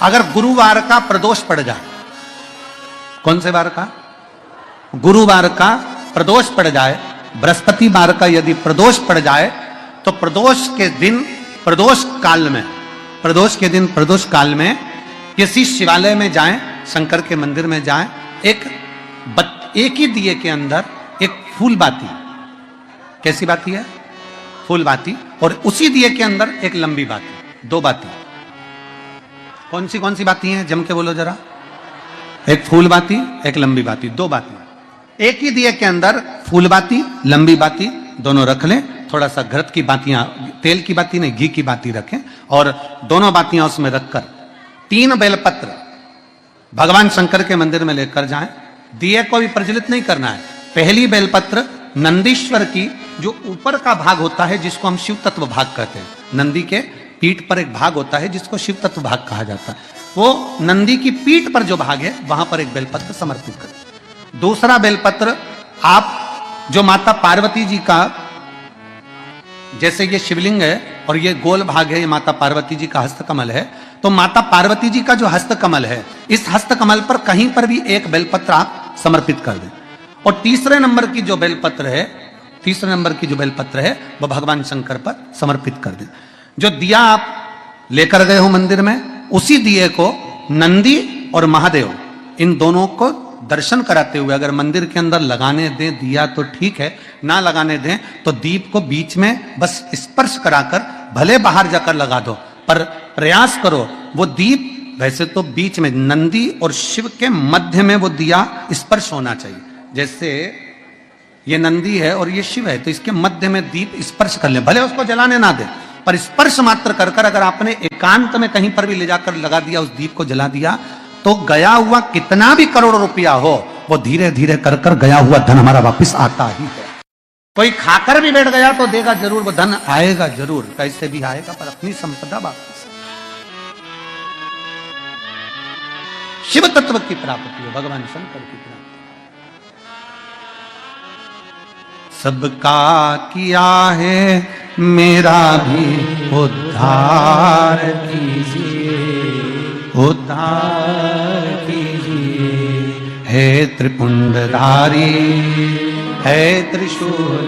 अगर गुरुवार का प्रदोष पड़ जाए, कौन से वार का? गुरुवार का प्रदोष पड़ जाए, बृहस्पतिवार का यदि प्रदोष पड़ जाए, तो प्रदोष के दिन, प्रदोष काल में, प्रदोष के दिन, प्रदोष काल में किसी शिवालय में जाएं, शंकर के मंदिर में जाएं, एक ही दिए के अंदर एक फूल बाती, कैसी बाती है? फूल बाती, और उसी दिए के अंदर एक लंबी बाती, दो बाती। कौन सी बाती हैं? जम के बोलो जरा। एक फूल बाती, एक लंबी बाती, दो बाती। एक ही दिए के अंदर फूल बाती, लंबी बाती दोनों रख लें। थोड़ा सा घृत की बातियां, तेल की बाती नहीं, घी की बाती रखें, और दोनों बातियां उसमें रखकर 3 बेलपत्र भगवान शंकर के मंदिर में लेकर जाएं। दिए को भी प्रज्वलित नहीं करना है। पहली बेलपत्र नंदीश्वर की, जो ऊपर का भाग होता है जिसको हम शिव तत्व भाग कहते हैं, नंदी के पीठ पर एक भाग होता है जिसको शिव तत्व भाग कहा जाता है, वो नंदी की पीठ पर जो भाग है वहां पर एक बेलपत्र समर्पित करें। दूसरा बेलपत्र आप जो माता पार्वती जी का, जैसे ये शिवलिंग है और ये गोल भाग है, ये माता पार्वती जी का हस्तकमल है, तो माता पार्वती जी का जो हस्तकमल है, इस हस्तकमल पर कहीं पर भी एक बेलपत्र आप समर्पित कर दें। और तीसरे नंबर की जो बेलपत्र है, तीसरे नंबर की जो बेलपत्र है, वह भगवान शंकर पर समर्पित कर दें। जो दिया आप लेकर गए हो मंदिर में, उसी दिए को नंदी और महादेव, इन दोनों को दर्शन कराते हुए अगर मंदिर के अंदर लगाने दें दिया तो ठीक है, ना लगाने दें तो दीप को बीच में बस स्पर्श कराकर, भले बाहर जाकर लगा दो, पर प्रयास करो वो दीप, वैसे तो बीच में नंदी और शिव के मध्य में वो दिया स्पर्श होना चाहिए। जैसे ये नंदी है और ये शिव है, तो इसके मध्य में दीप स्पर्श कर ले, भले उसको जलाने ना दे, पर स्पर्श मात्र कर कर अगर आपने एकांत में कहीं पर भी ले जाकर लगा दिया, उस दीप को जला दिया, तो गया हुआ कितना भी करोड़ रुपया हो, वो धीरे धीरे कर कर गया हुआ धन हमारा वापस आता ही है। कोई खाकर भी बैठ गया तो देगा जरूर, वो धन आएगा जरूर, कैसे भी आएगा, पर अपनी संपदा वापस। शिव तत्व की प्राप्ति हो, भगवान शंकर की प्राप्ति। सबका किया है मेरा भी उद्धार कीजिए, उद्धार कीजिए, हे त्रिपुंडधारी, है त्रिशूल।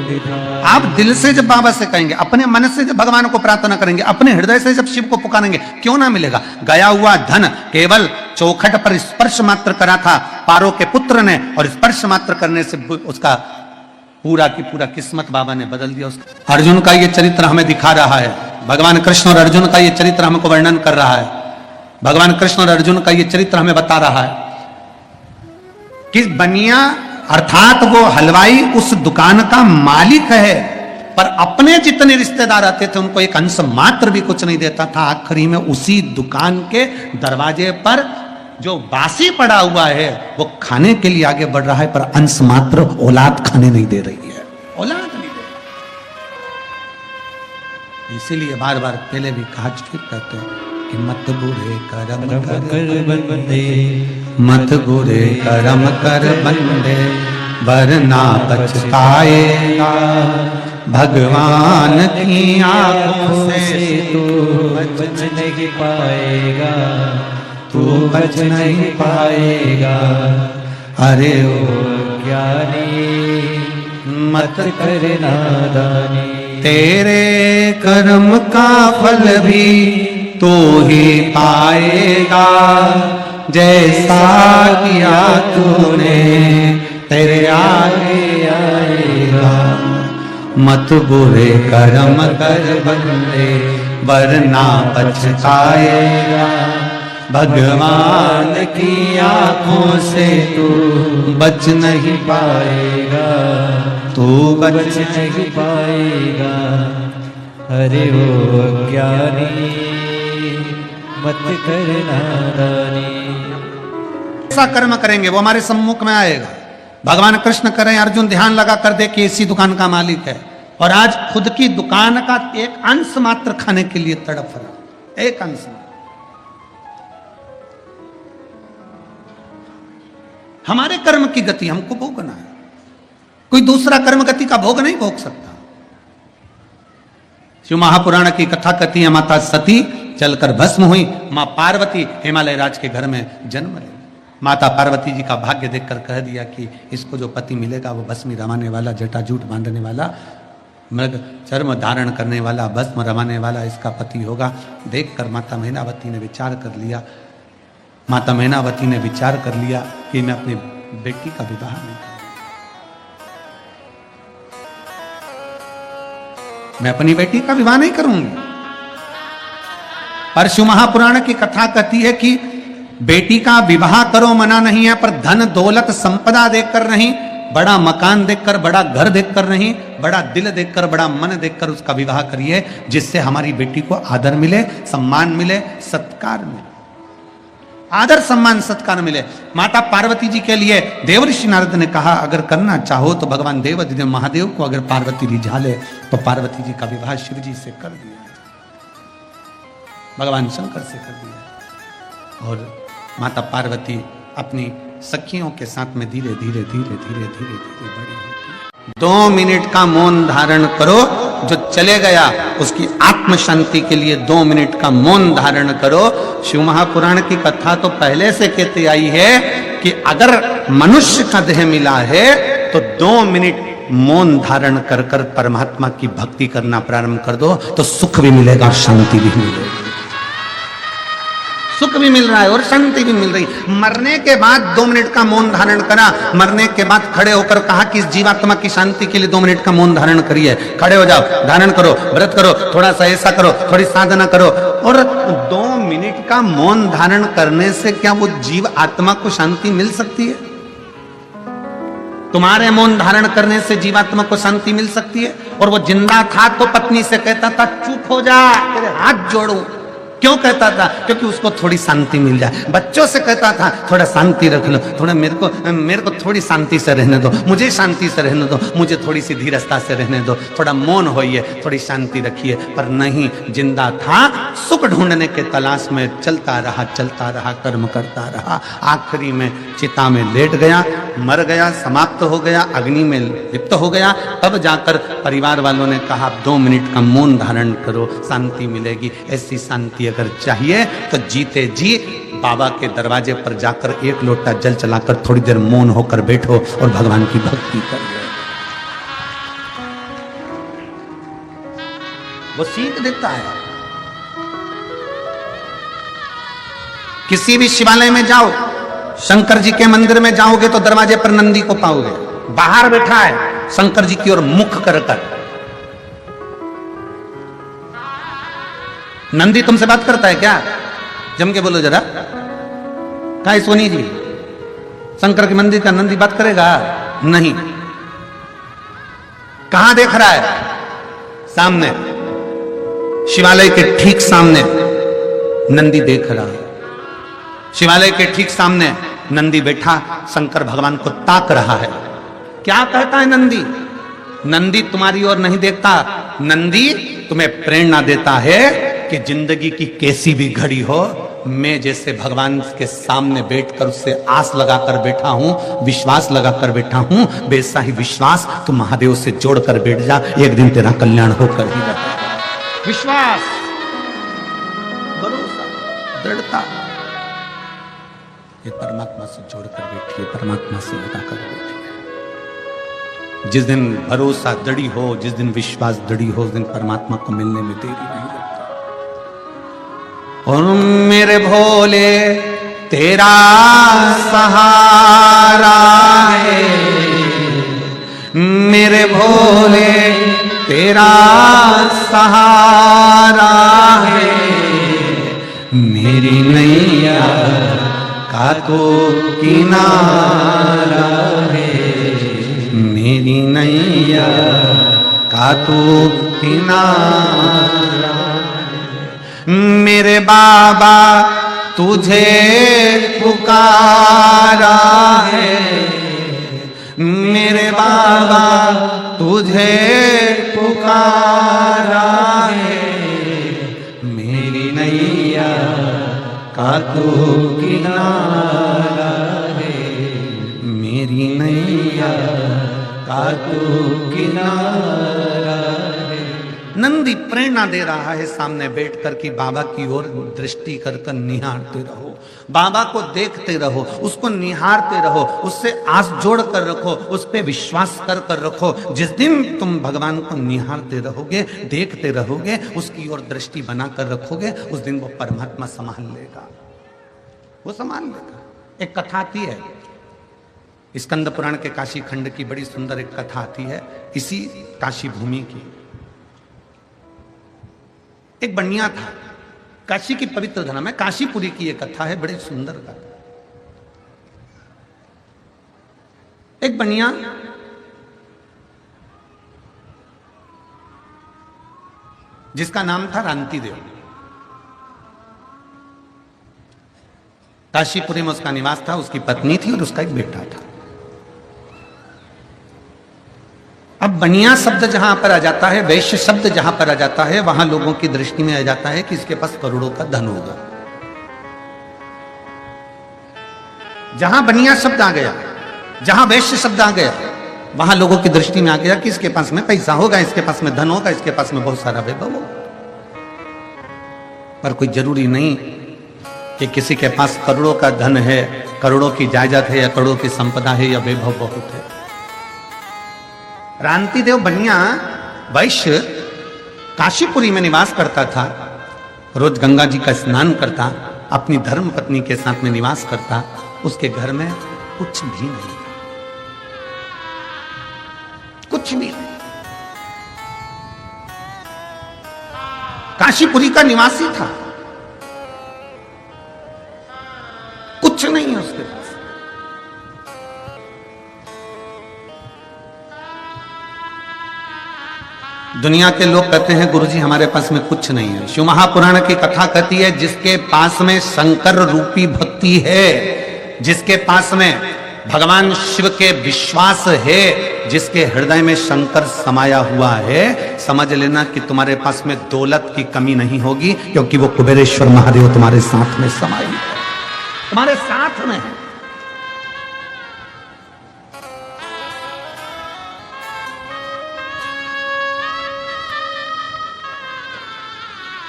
आप दिल से जब बाबा से कहेंगे, अपने मन से जब भगवान को प्रार्थना करेंगे, अपने हृदय से जब शिव को पुकारेंगे, क्यों ना मिलेगा। गया हुआ धन केवल चौखट पर स्पर्श मात्र करा था पारो के पुत्र ने, और स्पर्श मात्र करने से उसका पूरा की पूरा किस्मत बाबा ने बदल दिया। उसका अर्जुन का ये चरित्र हमें दिखा रहा है, भगवान कृष्ण और अर्जुन का ये चरित्र हमको वर्णन कर रहा है, भगवान कृष्ण और अर्जुन का ये चरित्र हमें बता रहा है कि बनिया अर्थात वो हलवाई उस दुकान का मालिक है, पर अपने जितने रिश्तेदार आते थे उनको एक अंश मात्र भी कुछ नहीं देता था। आखिरी में उसी दुकान के दरवाजे पर जो बासी पड़ा हुआ है वो खाने के लिए आगे बढ़ रहा है, पर अंश मात्र औलाद खाने नहीं दे रही है, औलाद नहीं दे रही। इसीलिए बार बार पहले भी कहा, फिर कहते हैं कि मत बुरे कर्म कर बंदे, मत बुरे कर्म कर बंदे, वरना पछताएगा भगवान की आंखों से तू बच नहीं पाएगा, तू बच नहीं पाएगा। अरे ओ ज्ञानी मत कर नादानी, तेरे कर्म का फल भी तो ही पाएगा, जैसा किया तूने तेरे आगे आएगा। मत बुरे कर्म कर बंदे, वरना पछताएगा भगवान की आंखों से तू बच नहीं पाएगा, तू बच नहीं पाएगा। अरे वो ज्ञानी मत कर नादानी। ऐसा कर्म करेंगे वो हमारे सम्मुख में आएगा। भगवान कृष्ण करें, अर्जुन ध्यान लगा कर दे कि इसी दुकान का मालिक है, और आज खुद की दुकान का एक अंश मात्र खाने के लिए तड़प रहा, एक अंश। हमारे कर्म की गति हमको भोगना है, कोई दूसरा कर्म गति का भोग नहीं भोग सकता। शिव महापुराण की कथा कहती है, माता सती चलकर भस्म हुई। मां पार्वती हिमालय राज के घर में जन्म ले। माता पार्वती जी का भाग्य देखकर कह दिया कि इसको जो पति मिलेगा वो भस्मी रमाने वाला, जटाजूट बांधने वाला, मृग चर्म धारण करने वाला, भस्म रमाने वाला इसका पति होगा। देखकर माता मैनावती ने विचार कर लिया, माता मैनावती ने विचार कर लिया कि मैं अपनी बेटी का विवाह नहीं करूंगी, मैं अपनी बेटी का विवाह नहीं करूंगी। परशु महापुराण की कथा कहती है कि बेटी का विवाह करो मना नहीं है, पर धन दौलत संपदा देखकर नहीं, बड़ा मकान देखकर, बड़ा घर देखकर नहीं, बड़ा दिल देखकर, बड़ा मन देखकर उसका विवाह करिए, जिससे हमारी बेटी को आदर मिले, सम्मान मिले, सत्कार मिले, आदर सम्मान सत्कार मिले। माता पार्वती जी के लिए देवर्षि नारद ने कहा अगर करना चाहो तो भगवान देवाधिदेव महादेव को अगर पार्वती रिझा ले तो पार्वती जी का विवाह शिव जी से कर दिया, भगवान शंकर से कर दिया। और माता पार्वती अपनी सखियों के साथ में धीरे धीरे धीरे धीरे धीरे धीरे बड़ी होती है। 2 मिनट का मौन धारण करो, जो चले गया उसकी आत्म शांति के लिए 2 मिनट का मौन धारण करो। शिव महापुराण की कथा तो पहले से कहती आई है कि अगर मनुष्य का देह मिला है तो 2 मिनट मौन धारण कर कर परमात्मा की भक्ति करना प्रारंभ कर दो तो सुख भी मिलेगा और शांति भी मिलेगी। सुख भी मिल रहा है और शांति भी मिल रही। मरने के बाद 2 मिनट का मौन धारण करा, मरने के बाद खड़े होकर कहा कि इस जीवात्मा की शांति के लिए 2 मिनट का मौन धारण करिए। खड़े हो जाओ, धारण करो, व्रत करो, थोड़ा सा ऐसा करो, थोड़ी साधना करो। और 2 मिनट का मौन धारण करने से क्या वो जीव आत्मा को शांति मिल सकती है? तुम्हारे मौन धारण करने से जीवात्मा को शांति मिल सकती है? और वो जिंदा था तो पत्नी से कहता था चुप हो जा, तेरे हाथ जोड़ूं। क्यों कहता था? क्योंकि उसको थोड़ी शांति मिल जाए। बच्चों से कहता था थोड़ा शांति रख लो, थोड़ा मेरे को थोड़ी शांति से रहने दो, मुझे शांति से रहने दो, मुझे थोड़ी सी धीरजता से रहने दो, थोड़ा मौन होइए, थोड़ी शांति रखिए। पर नहीं, जिंदा था, सुख ढूंढने के तलाश में चलता रहा, कर्म करता रहा। आखिरी में चिता में लेट गया, मर गया, समाप्त हो गया, अग्नि में लिप्त हो गया। तब जाकर परिवार वालों ने कहा 2 मिनट का मौन धारण करो, शांति मिलेगी। ऐसी शांति अगर चाहिए तो जीते जी बाबा के दरवाजे पर जाकर 1 लोटा जल चलाकर थोड़ी देर मौन होकर बैठो और भगवान की भक्ति करो। वो सीख देता है। किसी भी शिवालय में जाओ, शंकर जी के मंदिर में जाओगे तो दरवाजे पर नंदी को पाओगे, बाहर बैठा है शंकर जी की ओर मुख कर कर। नंदी तुमसे बात करता है क्या? जम के बोलो जरा। काय सोनी जी, शंकर के मंदिर का नंदी बात करेगा? नहीं। कहां देख रहा है? सामने, शिवालय के ठीक सामने नंदी देख रहा है। शिवालय के ठीक सामने नंदी बैठा शंकर भगवान को ताक रहा है। क्या कहता है नंदी? नंदी तुम्हारी ओर नहीं देखता, नंदी तुम्हें प्रेरणा देता है कि जिंदगी की कैसी भी घड़ी हो, मैं जैसे भगवान के सामने बैठकर उससे आस लगाकर बैठा हूं, विश्वास लगाकर बैठा हूं, वैसा ही विश्वास तू महादेव से जोड़कर बैठ जा, एक दिन तेरा कल्याण होकर ही रहेगा। विश्वास, भरोसा, दृढ़ता, ये परमात्मा से जोड़कर बैठिए, परमात्मा से लगाकर बैठिए। जिस दिन भरोसा दृढ़ी हो, जिस दिन विश्वास दृढ़ी हो, उस दिन परमात्मा को मिलने में देरी नहीं लगती। और मेरे भोले तेरा सहारा है, मेरे भोले तेरा सहारा है, मेरी नैया का तो किनारा है, मेरी नैया का तो किनारा। मेरे बाबा तुझे पुकारा है, मेरे बाबा तुझे पुकारा है, मेरी नैया का तो किनारा है, मेरी नैया का तो किनारा है। नंदी प्रेरणा दे रहा है सामने बैठकर कि बाबा की ओर दृष्टि कर कर निहारते रहो, बाबा को देखते रहो, उसको निहारते रहो, उससे आस जोड़ कर रखो, उस पर विश्वास कर कर रखो। जिस दिन तुम भगवान को निहारते रहोगे, देखते रहोगे, उसकी ओर दृष्टि बना कर रखोगे, उस दिन वो परमात्मा संभाल लेगा, वो संभाल लेगा। एक कथा आती है स्कंद पुराण के काशी खंड की, बड़ी सुंदर एक कथा आती है इसी काशी भूमि की। एक बनिया था, काशी की पवित्र धर्म है, काशीपुरी की एक कथा है, बड़ी सुंदर कथा। एक बनिया जिसका नाम था रांति देव, काशीपुरी में उसका निवास था, उसकी पत्नी थी और उसका एक बेटा था। अब बनिया शब्द जहां पर आ जाता है, वैश्य शब्द जहां पर आ जाता है, वहां लोगों की दृष्टि में आ जाता है कि इसके पास करोड़ों का धन होगा। जहां बनिया शब्द आ गया, जहां वैश्य शब्द आ गया, वहां लोगों की दृष्टि में आ गया कि इसके पास में पैसा होगा, इसके पास में धन होगा, इसके पास में बहुत सारा वैभव होगा। पर कोई जरूरी नहीं कि किसी के पास करोड़ों का धन है, करोड़ों की जायदाद है, या करोड़ों की संपदा है, या वैभव बहुत है। रांति देव बनिया वैश्य काशीपुरी में निवास करता था, रोज गंगा जी का स्नान करता, अपनी धर्म पत्नी के साथ में निवास करता। उसके घर में कुछ भी नहीं, कुछ भी नहीं। काशीपुरी का निवासी था, कुछ नहीं है उसके पास। दुनिया के लोग कहते हैं गुरुजी हमारे पास में कुछ नहीं है। शिव महापुराण की कथा कहती है जिसके पास में शंकर रूपी भक्ति है, जिसके पास में भगवान शिव के विश्वास है, जिसके हृदय में शंकर समाया हुआ है, समझ लेना कि तुम्हारे पास में दौलत की कमी नहीं होगी, क्योंकि वो कुबेरेश्वर महादेव तुम्हारे साथ में समाये है, तुम्हारे साथ में है।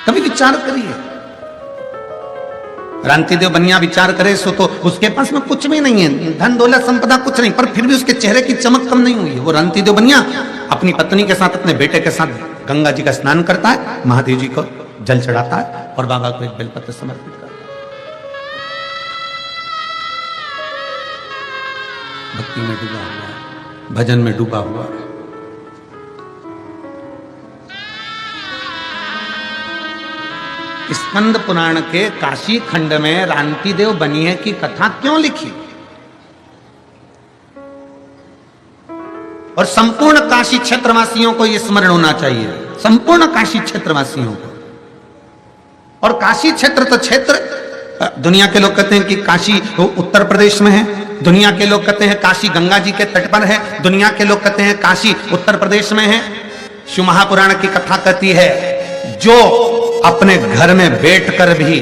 कभी विचार करिए, रांति देव बनिया विचार करे सो तो उसके पास में कुछ भी नहीं है, धन दौलत संपदा कुछ नहीं, पर फिर भी उसके चेहरे की चमक कम नहीं हुई है। वो रांति देव बनिया अपनी पत्नी के साथ, अपने बेटे के साथ गंगा जी का स्नान करता है, महादेव जी को जल चढ़ाता है और बाबा को एक बेलपत्र समर्पित करता है। भक्ति में डूबा हुआ है, भजन में डूबा हुआ है। स्कंद पुराण के काशी खंड में रांति देव बनिए की कथा क्यों लिखी, और संपूर्ण काशी क्षेत्रवासियों को यह स्मरण होना चाहिए, संपूर्ण काशी क्षेत्रवासियों को। और काशी क्षेत्र तो क्षेत्र, दुनिया के लोग कहते हैं कि काशी उत्तर प्रदेश में है, दुनिया के लोग कहते हैं काशी गंगा जी के तट पर है, दुनिया के लोग कहते हैं काशी उत्तर प्रदेश में है। शिव महापुराण की कथा कहती है जो अपने घर में बैठकर भी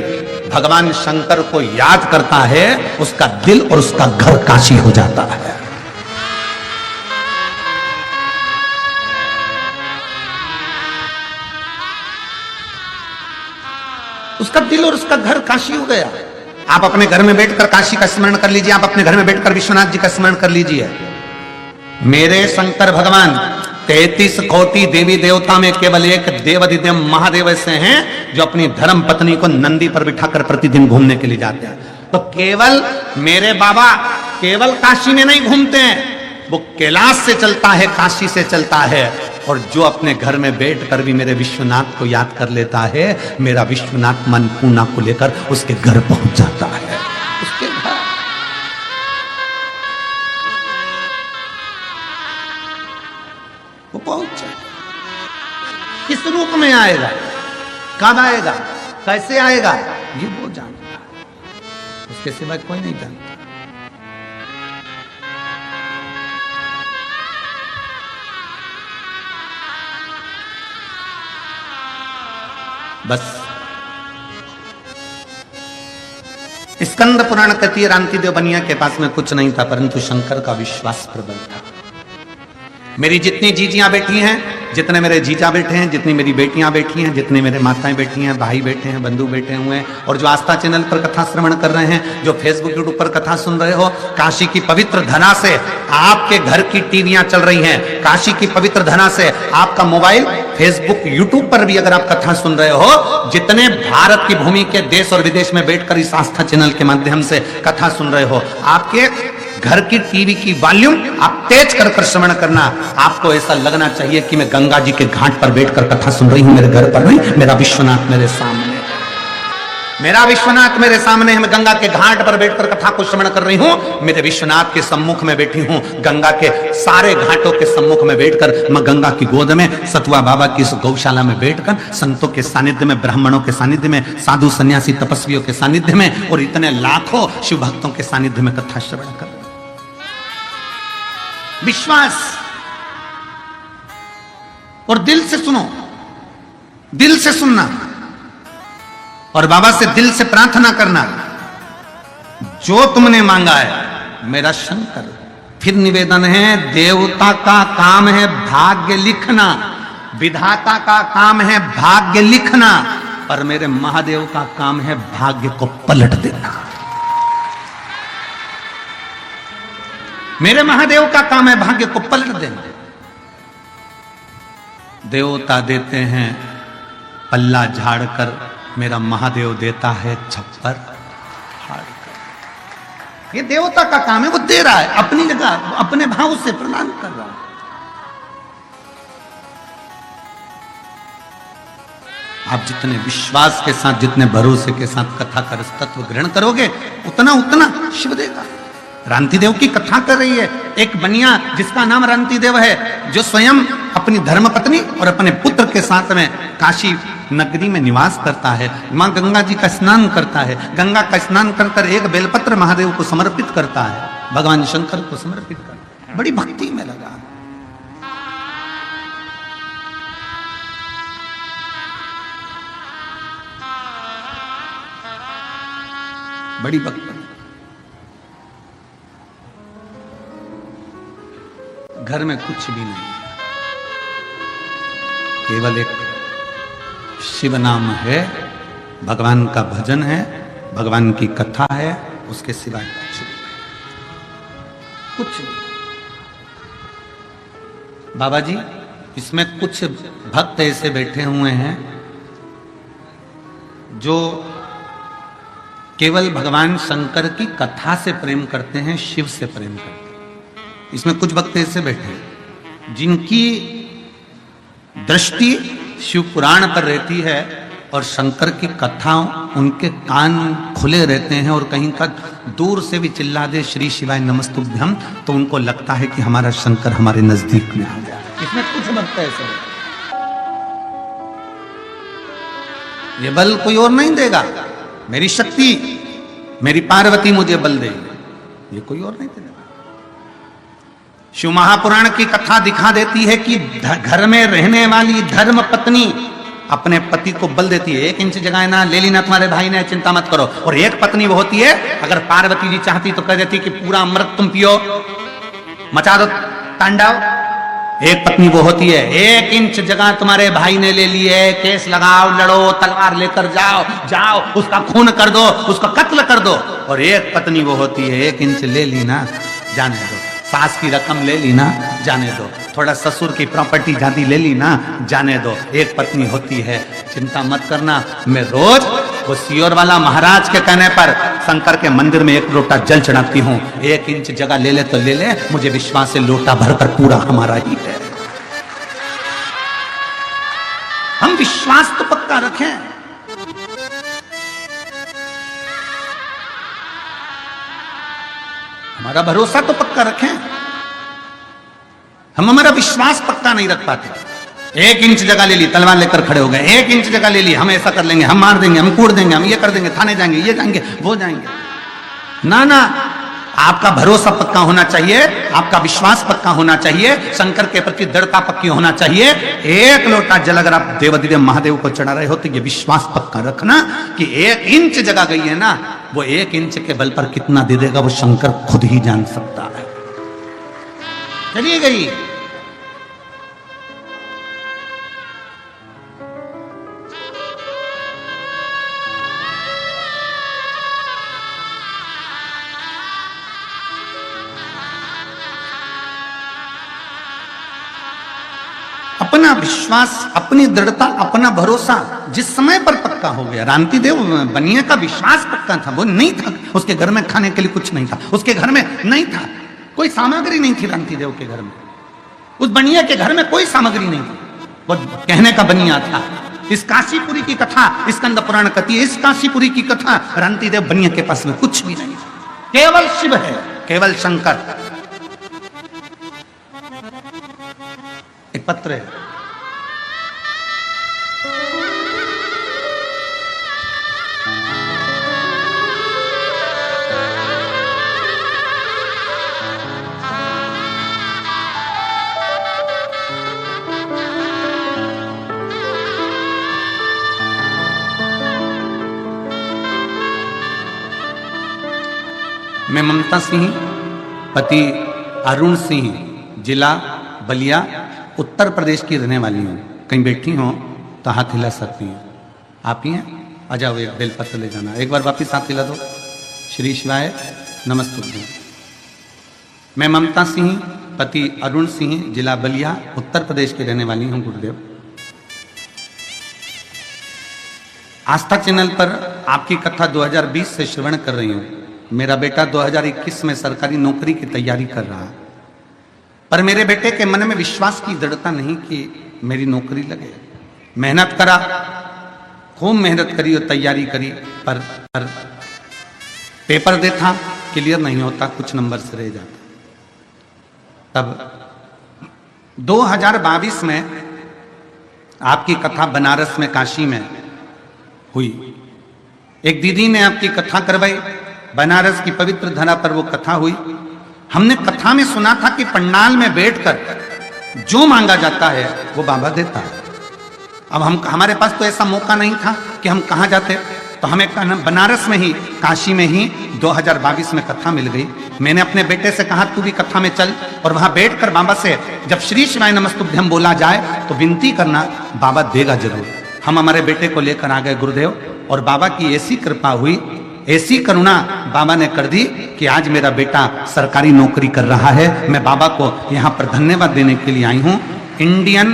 भगवान शंकर को याद करता है, उसका दिल और उसका घर काशी हो जाता है। उसका दिल और उसका घर काशी हो गया। आप अपने घर में बैठकर काशी का स्मरण कर लीजिए, आप अपने घर में बैठकर विश्वनाथ जी का स्मरण कर लीजिए। मेरे शंकर भगवान 33 कोटि देवी देवता में केवल एक देवाधिदेव महादेव ऐसे हैं जो अपनी धर्म पत्नी को नंदी पर बिठाकर प्रतिदिन घूमने के लिए जाते हैं। तो केवल मेरे बाबा केवल काशी में नहीं घूमते हैं, वो कैलाश से चलता है, काशी से चलता है। और जो अपने घर में बैठकर भी मेरे विश्वनाथ को याद कर लेता है, मेरा विश्वनाथ मन पूना को लेकर उसके घर पहुंच जाता है, उसके घर। वो पहुंच जाएगा। किस रूप में आएगा, कब आएगा, कैसे आएगा, ये वो जानता है, उसके सिवा कोई नहीं जानता। बस स्कंद पुराण कहती है रांति देव बनिया के पास में कुछ नहीं था, परंतु शंकर का विश्वास प्रबल था। मेरी जितनी जीजियां बैठी हैं जितने मेरे जीजा बैठे हैं, जितनी मेरी बेटियां बैठी हैं, जितनी मेरे माताएं बैठी हैं, भाई बैठे हैं, बंधु बैठे हुए हैं, और जो आस्था चैनल पर कथा श्रवण कर रहे हैं, जो फेसबुक यूट्यूब पर कथा सुन रहे हो, काशी की पवित्र धरा से आपके घर की टीवियां चल रही हैं, काशी की पवित्र धरा से आपका मोबाइल फेसबुक यूट्यूब पर भी अगर आप कथा सुन रहे हो, जितने भारत की भूमि के देश और विदेश में बैठकर इस आस्था चैनल के माध्यम से कथा सुन रहे हो, आपके घर की टीवी की वॉल्यूम आप तेज कर श्रवण करना। आपको ऐसा लगना चाहिए कि मैं गंगा जी के घाट पर बैठकर कथा सुन रही हूं, मेरे घर पर नहीं, मेरा विश्वनाथ मेरे सामने, मेरा विश्वनाथ मेरे सामने है, मैं गंगा के घाट पर बैठकर कथा को श्रवण कर रही हूं, मेरे विश्वनाथ के सम्मुख में बैठी हूं, गंगा के सारे घाटों के सम्मुख में बैठकर मैं गंगा की गोद में सतुआ बाबा की इस गौशाला में बैठकर संतों के सानिध्य में, ब्राह्मणों के सानिध्य में, साधु सन्यासी तपस्वियों के सानिध्य में और इतने लाखों शिव भक्तों के सानिध्य में कथा श्रवण कर। विश्वास और दिल से सुनो, दिल से सुनना और बाबा से दिल से प्रार्थना करना, जो तुमने मांगा है मेरा शंकर। फिर निवेदन है, देवता का काम है भाग्य लिखना, विधाता का काम है भाग्य लिखना, पर मेरे महादेव का काम है भाग्य को पलट देना। मेरे महादेव का काम है भाग्य को पलट देना। देवता देते हैं पल्ला झाड़कर, मेरा महादेव देता है छप्पर फाड़कर। ये देवता का काम है, वो दे रहा है अपनी जगह, अपने भाव से प्रदान कर रहा है। आप जितने विश्वास के साथ, जितने भरोसे के साथ कथा कर तत्व ग्रहण करोगे, उतना उतना शिव देगा। रांति देव की कथा कर रही है एक बनिया जिसका नाम रांति देव है, जो स्वयं अपनी धर्मपत्नी और अपने पुत्र के साथ में काशी नगरी में निवास करता है। मां गंगा जी का स्नान करता है, गंगा का स्नान कर एक बेलपत्र महादेव को समर्पित करता है, भगवान शंकर को समर्पित करता है, बड़ी भक्ति में लगा। बड़ी भक्ति। घर में कुछ भी नहीं, केवल एक शिव नाम है, भगवान का भजन है, भगवान की कथा है, उसके सिवाय कुछ नहीं। बाबा जी, इसमें कुछ भक्त ऐसे बैठे हुए हैं जो केवल भगवान शंकर की कथा से प्रेम करते हैं, शिव से प्रेम करते हैं। इसमें कुछ भक्त ऐसे बैठे हैं जिनकी दृष्टि शिव पुराण पर रहती है और शंकर की कथा उनके कान खुले रहते हैं, और कहीं का दूर से भी चिल्ला दे श्री शिवाय नमस्तुभ्यम तो उनको लगता है कि हमारा शंकर हमारे नजदीक में आ गया। इसमें कुछ भक्त ऐसे हैं। ये बल कोई और नहीं देगा, मेरी शक्ति, मेरी पार्वती मुझे बल देगी, ये कोई और नहीं देगा। शिव महापुराण की कथा दिखा देती है कि घर में रहने वाली धर्म पत्नी अपने पति को बल देती है, 1 इंच जगह ना ले ली ना तुम्हारे भाई ने, चिंता मत करो। और एक पत्नी वो होती है, अगर पार्वती जी चाहती तो कह देती कि पूरा अमृत तुम पियो, मचा दो तांडव। एक पत्नी वो होती है, 1 इंच जगह तुम्हारे भाई ने ले ली है, केस लगाओ, लड़ो, तलवार लेकर जाओ, उसका खून कर दो, उसका कत्ल कर दो। और एक पत्नी वो होती है, 1 इंच ले ली ना, जाने दो, सास की रकम ले ली ना, जाने दो, थोड़ा ससुर की प्रॉपर्टी जाती ले ली ना, जाने दो। एक पत्नी होती है, चिंता मत करना, मैं रोज वो सियोर वाला महाराज के कहने पर शंकर के मंदिर में 1 लोटा जल चढ़ाती हूँ। 1 इंच जगह ले ले तो ले ले, मुझे विश्वास है लोटा भरकर पूरा हमारा ही है। हम विश्वास तो पक्का रखें। हमारा भरोसा तो पक्का रखें। हम हमारा विश्वास पक्का नहीं रख पाते। 1 इंच जगह ले ली, तलवार लेकर खड़े हो गए, 1 इंच जगह ले ली, हम ऐसा कर लेंगे, हम मार देंगे, हम कूट देंगे, हम ये कर देंगे, थाने जाएंगे, ये जाएंगे, वो जाएंगे। ना ना, आपका भरोसा पक्का होना चाहिए, आपका विश्वास पक्का होना चाहिए, शंकर के प्रति दृढ़ता पक्की होना चाहिए। 1 लोटा जल अगर आप देवाधिदेव महादेव को चढ़ा रहे हो तो ये विश्वास पक्का रखना कि 1 इंच जगह गई है ना, वो 1 इंच के बल पर कितना दे देगा वो शंकर खुद ही जान सकता है। चलिए गई, अपना विश्वास, अपनी दृढ़ता, अपना भरोसा जिस समय पर पक्का हो गया। रांति देव बनिया का विश्वास पक्का था, वो नहीं था, उसके घर में खाने के लिए कुछ नहीं था, उसके घर में नहीं था, कोई सामग्री नहीं थी रांति देव के घर में, उस बनिया के घर में कोई सामग्री नहीं थी, वो कहने का बनिया था। इस काशीपुरी की कथा स्कंद पुराण कहती है, इस काशीपुरी की कथा रांति देव बनिया के पास में कुछ भी नहीं, केवल शिव है, केवल शंकर। एक पत्र है, मैं ममता सिंह, पति अरुण सिंह, जिला बलिया, उत्तर प्रदेश की रहने वाली हूँ। कहीं बैठी हो तो हाथ हिला सकती हैं। आप ही हैं? आ जाओ, एक बेलपत्र ले जाना, एक बार वापिस हाथ हिला दो। श्री शिवाय नमस्तुभ्यं। मैं ममता सिंह, पति अरुण सिंह, जिला बलिया, उत्तर प्रदेश की रहने वाली हूँ। गुरुदेव, आस्था चैनल पर आपकी कथा 2020 से श्रवण कर रही हूँ। मेरा बेटा 2021 में सरकारी नौकरी की तैयारी कर रहा है, पर मेरे बेटे के मन में विश्वास की दृढ़ता नहीं कि मेरी नौकरी लगे। मेहनत करा, खूब मेहनत करी और तैयारी करी, पर पेपर देता क्लियर नहीं होता, कुछ नंबर से रह जाता। तब 2022 में आपकी कथा बनारस में, काशी में हुई। एक दीदी ने आपकी कथा करवाई, बनारस की पवित्र धरा पर वो कथा हुई। हमने कथा में सुना था कि पंडाल में बैठकर जो मांगा जाता है वो बाबा देता है। अब हमारे पास तो ऐसा मौका नहीं था कि हम कहाँ जाते, तो हमें बनारस में ही, काशी में ही 2022 में कथा मिल गई। मैंने अपने बेटे से कहा तू भी कथा में चल, और वहां बैठकर बाबा से जब श्री शिवाय नमस्तुभ्यं बोला जाए तो विनती करना, बाबा देगा जरूर। हम हमारे बेटे को लेकर आ गए गुरुदेव, और बाबा की ऐसी कृपा हुई, ऐसी करुणा बाबा ने कर दी कि आज मेरा बेटा सरकारी नौकरी कर रहा है। मैं बाबा को यहाँ पर धन्यवाद देने के लिए आई हूँ। इंडियन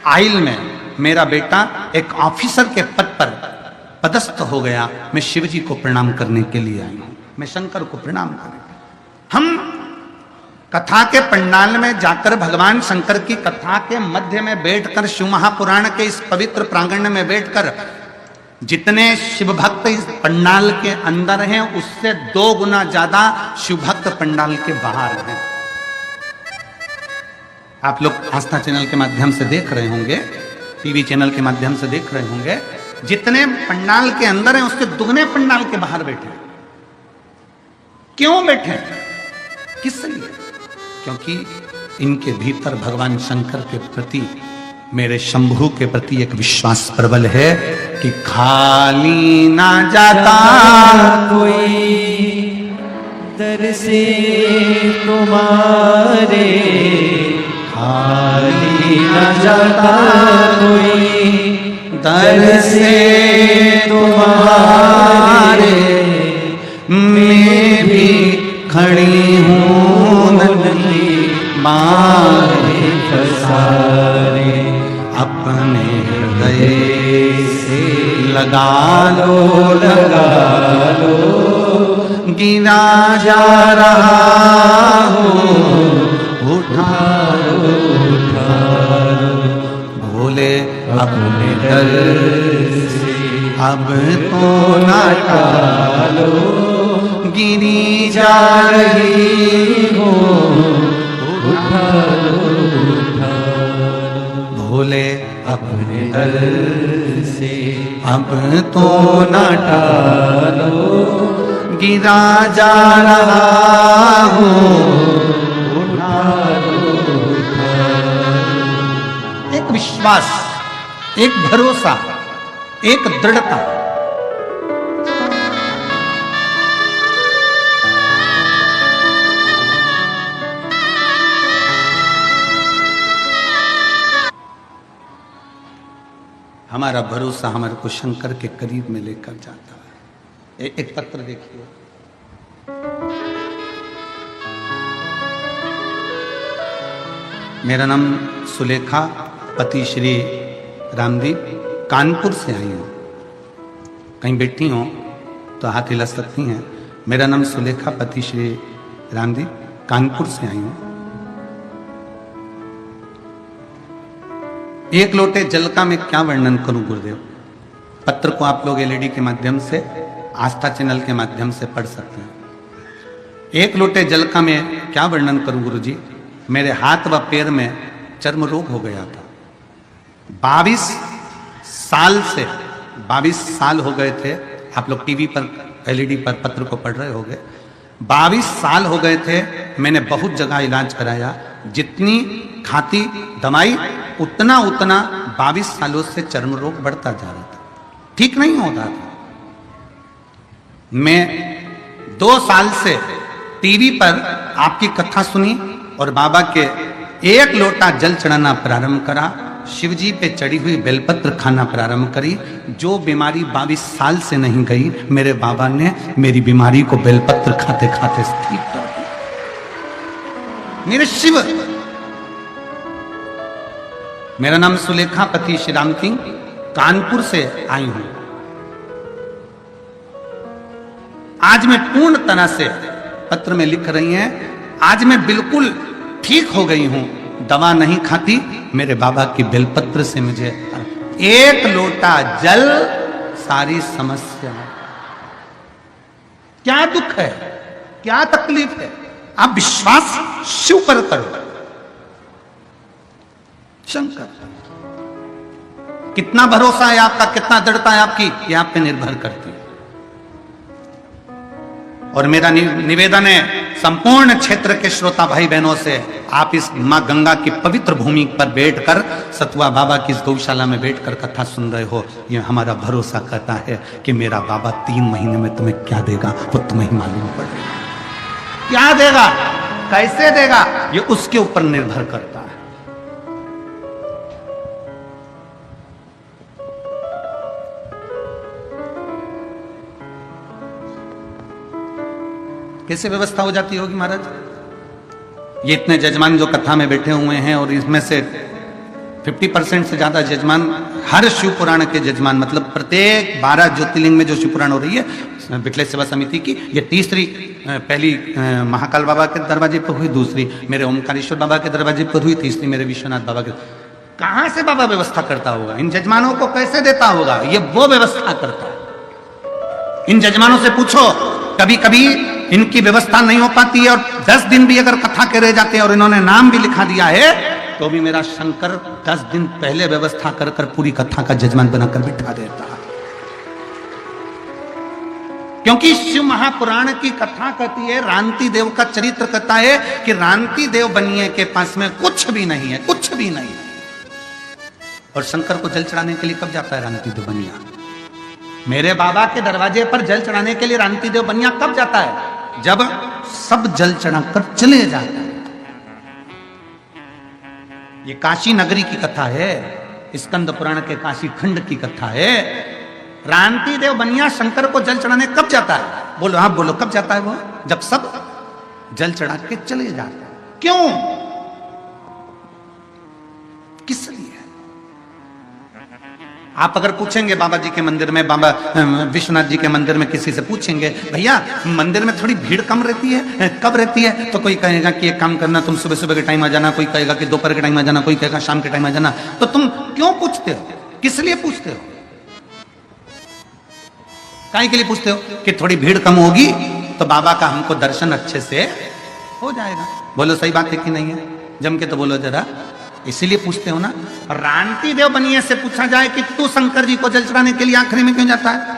ऑयल में मेरा बेटा एक ऑफिसर के पद पर पदस्थ हो गया। मैं शिव जी को प्रणाम करने के लिए आई हूँ, मैं शंकर को प्रणाम करने। हम कथा के पंडाल में जाकर भगवान शंकर की कथा के मध्य में बैठकर, शिव महापुराण के इस पवित्र प्रांगण में बैठकर, जितने शिव भक्त इस पंडाल के अंदर हैं उससे 2 गुना ज्यादा शिव भक्त पंडाल के बाहर हैं। आप लोग आस्था चैनल के माध्यम से देख रहे होंगे, टीवी चैनल के माध्यम से देख रहे होंगे, जितने पंडाल के अंदर हैं उसके दुगने पंडाल के बाहर बैठे। क्यों बैठे? किस लिए? क्योंकि इनके भीतर भगवान शंकर के प्रति, मेरे शंभू के प्रति एक विश्वास प्रबल है कि खाली ना जाता कोई दर से तुम्हारे, खाली ना जाता कोई दर से तुम्हारे। मैं भी खड़ी हूँ नदी मारे पसारे, अपने हृदय से लगा लो, लगा लो, गिरा जा रहा हूँ, उठा लो, भोले अपने दर से अब तो ना टालो, गिरी जा रही हो, उठा लो, भोले अपने दर से अब तो ना टालो, गिरा जा रहा हूँ, उठा लो, एक विश्वास, एक भरोसा, एक दृढ़ता। हमारा भरोसा हमारे को शंकर के करीब में लेकर जाता है। एक पत्र देखिए, मेरा नाम सुलेखा पति श्री रामदीप कानपुर से आई हूं। कहीं बैठी हो तो हाथ हिला सकती हैं। मेरा नाम सुलेखा, पति श्री रामदीप, कानपुर से आई हूं। एक लोटे जल का मैं क्या वर्णन करूं गुरुदेव। पत्र को आप लोग एलईडी के माध्यम से, आस्था चैनल के माध्यम से पढ़ सकते हैं। एक लोटे जल का मैं क्या वर्णन करूं गुरुजी। मेरे हाथ व पैर में चर्म रोग हो गया था। 22 साल हो गए थे। आप लोग टीवी पर, एलईडी पर पत्र को पढ़ रहे होंगे। 22 साल हो गए थे। मैंने बहुत जगह इलाज कराया। जितनी खाती दवाई उतना 22 सालों से चर्म रोग बढ़ता जा रहा था, ठीक नहीं होता था। मैं 2 साल से टीवी पर आपकी कथा सुनी और बाबा के एक लोटा जल चढ़ाना प्रारंभ करा। शिव जी पे चढ़ी हुई बेलपत्र खाना प्रारंभ करी। जो बीमारी 22 साल से नहीं गई, मेरे बाबा ने मेरी बीमारी को बेलपत्र खाते खाते ठीक कर दिया। मेरे शिव। मेरा नाम सुलेखा, पति श्री राम सिंह, कानपुर से आई हूं। आज मैं पूर्ण तरह से, पत्र में लिख रही हैं, आज मैं बिल्कुल ठीक हो गई हूं। दवा नहीं खाती। मेरे बाबा की बेलपत्र से मुझे एक लोटा जल सारी समस्या। क्या दुख है, क्या तकलीफ है, आप विश्वास शिव पर करो। शंकर, कितना भरोसा है आपका, कितना दृढ़ता है आपकी, ये आप पे निर्भर करती है। और मेरा निवेदन है संपूर्ण क्षेत्र के श्रोता भाई बहनों से, आप इस मां गंगा की पवित्र भूमि पर बैठकर, सतुआ बाबा की इस गौशाला में बैठकर कथा सुन रहे हो। ये हमारा भरोसा करता है कि मेरा बाबा 3 महीने में तुम्हें क्या देगा वो तुम्हें मालूम पड़ेगा। क्या देगा, कैसे देगा, ये उसके ऊपर निर्भर करता है। कैसे व्यवस्था हो जाती होगी महाराज। ये इतने जजमान जो कथा में बैठे हुए हैं और इसमें से 50% से ज्यादा जजमान, हर शिव पुराण के जजमान, मतलब प्रत्येक 12 ज्योतिर्लिंग में जो शिव पुराण हो रही है बिटले सेवा समिति की, ये तीसरी, पहली महाकाल बाबा के दरवाजे पर हुई, दूसरी मेरे ओमकारेश्वर बाबा के दरवाजे पर हुई, तीसरी मेरे विश्वनाथ बाबा के। कहां से बाबा व्यवस्था करता होगा, इन जजमानों को कैसे देता होगा, ये वो व्यवस्था करता है। इन जजमानों से पूछो, कभी कभी इनकी व्यवस्था नहीं हो पाती है और 10 दिन भी अगर कथा के रह जाते हैं और इन्होंने नाम भी लिखा दिया है, तो भी मेरा शंकर 10 दिन पहले व्यवस्था कर कर पूरी कथा का जजमान बनाकर बिठा देता है। क्योंकि शिव महापुराण की कथा कहती है, रांति देव का चरित्र कहता है कि रांति देव बनिए के पास में कुछ भी नहीं है, कुछ भी नहीं है। और शंकर को जल चढ़ाने के लिए कब जाता है रांति देव बनिया? मेरे बाबा के दरवाजे पर जल चढ़ाने के लिए रांति देव बनिया कब जाता है? जब सब जल चढ़ाकर चले जाते हैं। ये काशी नगरी की कथा है, स्कंद पुराण के काशी खंड की कथा है। रांति देव बनिया शंकर को जल चढ़ाने कब जाता है? बोलो, आप बोलो, कब जाता है वो? जब सब जल चढ़ा के चले जाते हैं। क्यों, किस लिए? आप अगर पूछेंगे बाबा जी के मंदिर में, बाबा विश्वनाथ जी के मंदिर में किसी से पूछेंगे, भैया मंदिर में थोड़ी भीड़ कम रहती है, कब रहती है? तो कोई कहेगा कि एक काम करना, तुम सुबह सुबह के टाइम आ जाना, कोई कहेगा कि दोपहर के टाइम आ जाना, कोई कहेगा शाम के टाइम आ जाना। तो तुम क्यों पूछते हो, किस लिए पूछते हो, काहे के लिए पूछते हो? कि थोड़ी भीड़ कम होगी तो बाबा का हमको दर्शन अच्छे से हो जाएगा। बोलो सही बात है कि नहीं है? जम के तो बोलो जरा, इसीलिए पूछते हो ना। रांति देव बनिए से पूछा जाए कि तू शंकर जी को जल चढ़ाने के लिए आखिरी में क्यों जाता है?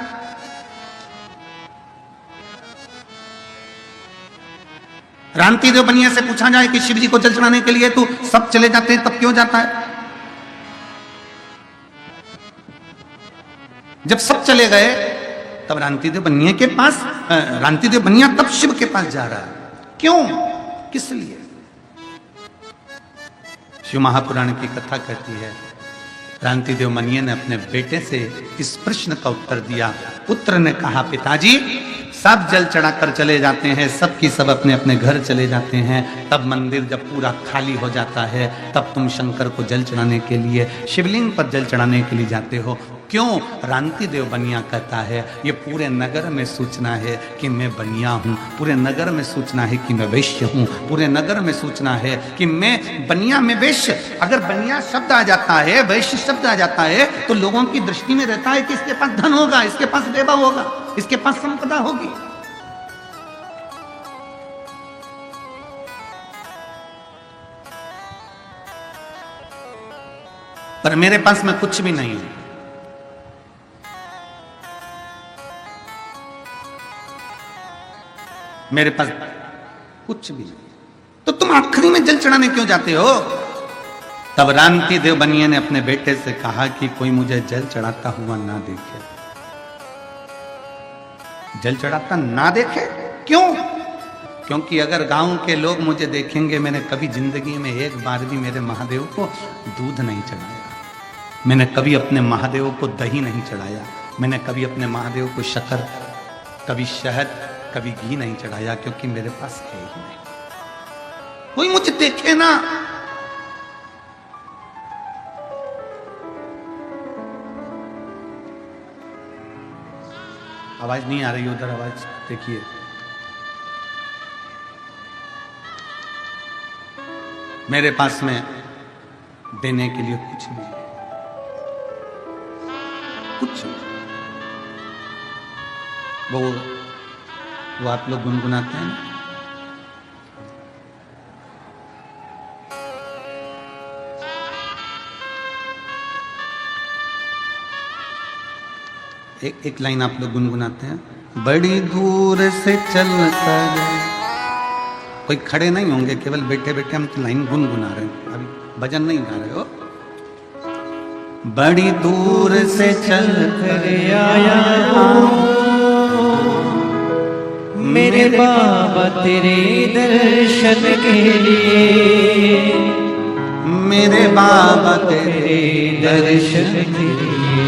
रांति देव बनिए से पूछा जाए कि शिव जी को जल चढ़ाने के लिए तू सब चले जाते हैं तब क्यों जाता है? जब सब चले गए तब रांति देव बनिए के पास, रांति देव बनिया तब शिव के पास जा रहा है। क्यों, किस लिए? शिव महापुराण की कथा कहती है, रांति देव बनिए ने अपने बेटे से इस प्रश्न का उत्तर दिया। पुत्र ने कहा, पिताजी सब जल चढ़ाकर चले जाते हैं, सब की सब अपने अपने घर चले जाते हैं। तब मंदिर जब पूरा खाली हो जाता है, तब तुम शंकर को जल चढ़ाने के लिए, शिवलिंग पर जल चढ़ाने के लिए जाते हो। क्यों? रांति देव बनिया कहता है ये पूरे नगर में सूचना है कि मैं बनिया हूँ, पूरे नगर में सूचना है कि मैं वैश्य हूँ, पूरे नगर में सूचना है कि मैं बनिया में वैश्य। अगर बनिया शब्द आ जाता है, वैश्य शब्द आ जाता है, तो लोगों की दृष्टि में रहता है कि इसके पास धन होगा, इसके पास वैभव होगा, इसके पास संपदा होगी। पर मेरे पास में कुछ भी नहीं है। मेरे पास कुछ भी नहीं, तो तुम आखिरी में जल चढ़ाने क्यों जाते हो? तब रांति देव बनिया ने अपने बेटे से कहा कि कोई मुझे जल चढ़ाता हुआ ना देखे, जल चढ़ाता ना देखे। क्यों? क्योंकि अगर गांव के लोग मुझे देखेंगे, मैंने कभी जिंदगी में एक बार भी मेरे महादेव को दूध नहीं चढ़ाया, मैंने कभी अपने महादेव को दही नहीं चढ़ाया, मैंने कभी अपने महादेव को शक्कर, कभी शहद, कभी घी नहीं चढ़ाया, क्योंकि मेरे पास है ही नहीं। कोई मुझे देखे ना। आवाज नहीं आ रही उधर, आवाज देखिए। मेरे पास में देने के लिए कुछ नहीं, कुछ नहीं। वो आप लोग गुनगुनाते हैं, एक लाइन आप लोग गुनगुनाते हैं। बड़ी दूर से चलकर, कोई खड़े नहीं होंगे, केवल बैठे बैठे हम तो लाइन गुनगुना रहे हैं, अभी भजन नहीं गा रहे हो। बड़ी दूर से चलकर आया मेरे बाबा तेरे दर्शन के लिए, मेरे बाबा तेरे दर्शन के लिए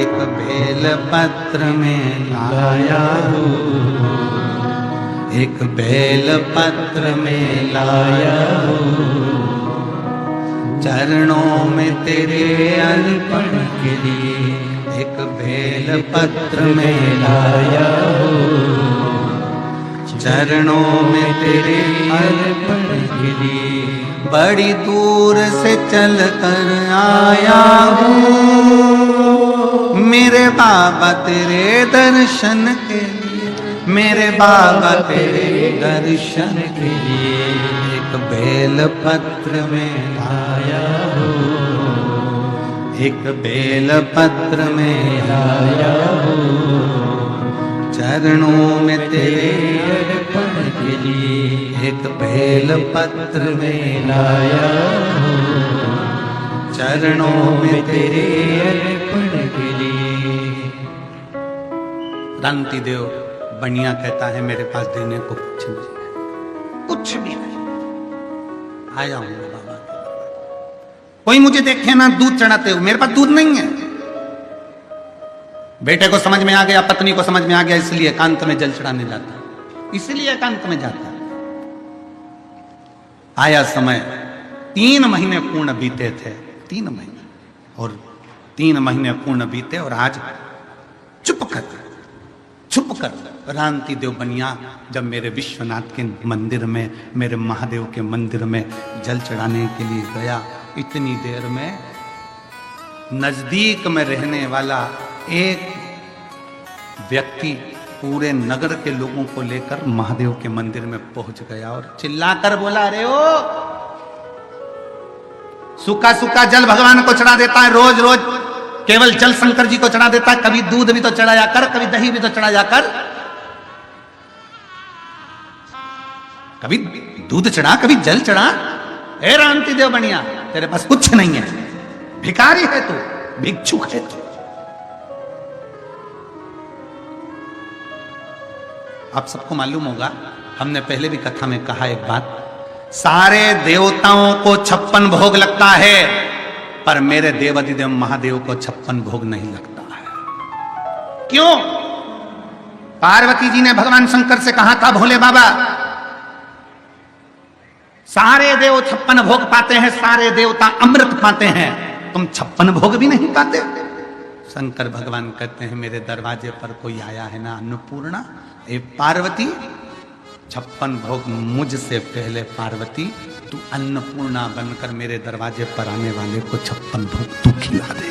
एक बेल पत्र में लाया हूँ, एक बेल पत्र में लाया हूँ, चरणों में तेरे अर्पण के लिए एक बेल पत्र में लाया हूँ, चरणों में तेरे अर्पण के लिए बड़ी दूर से चल कर आया हूँ, मेरे बाबा तेरे दर्शन के लिए, मेरे बाबा तेरे दर्शन के लिए एक बेल पत्र में लाया हूँ, एक बेल पत्र में लाया हूँ, चरणों में तेरे अर्पण के लिए एक बेल पत्र में लाया हूँ, चरणों में तेरे अर्पण के लिए। रांति देव बनिया कहता है मेरे पास देने को कुछ नहीं है, कुछ भी नहीं। आया हूं बाबा के दरबार, कोई मुझे देखे ना दूध चढ़ाते हो, मेरे पास दूध नहीं है। बेटे को समझ में आ गया, पत्नी को समझ में आ गया, इसलिए एकांत में जल चढ़ाने जाता, इसलिए एकांत में जाता। आया समय, 3 महीने पूर्ण बीते थे, 3 महीने, और 3 महीने पूर्ण बीते, और आज चुप कर रांति देव बनिया जब मेरे विश्वनाथ के मंदिर में, मेरे महादेव के मंदिर में जल चढ़ाने के लिए गया, इतनी देर में नजदीक में रहने वाला एक व्यक्ति पूरे नगर के लोगों को लेकर महादेव के मंदिर में पहुंच गया और चिल्लाकर बोला, अरे ओ सूखा सूखा जल भगवान को चढ़ा देता है, रोज रोज केवल जल शंकर जी को चढ़ा देता है, कभी दूध भी तो चढ़ाया कर, कभी दही भी तो चढ़ाया कर, कभी दूध चढ़ा, कभी जल चढ़ा। ए रांति देव बनिया, तेरे पास कुछ नहीं है, भिखारी है तू, भिक्षुक है तू। आप सबको मालूम होगा, हमने पहले भी कथा में कहा एक बात, सारे देवताओं को 56 भोग लगता है, पर मेरे देवाधिदेव महादेव को 56 भोग नहीं लगता है। क्यों? पार्वती जी ने भगवान शंकर से कहा था, भोले बाबा सारे देव 56 भोग पाते हैं, सारे देवता अमृत पाते हैं, तुम 56 भोग भी नहीं पाते। शंकर भगवान कहते हैं, मेरे दरवाजे पर कोई आया है ना अन्नपूर्णा, ए पार्वती 56 भोग मुझसे पहले पार्वती तू अन्नपूर्णा बनकर मेरे दरवाजे पर आने वाले को 56 भोग तू खिला दे।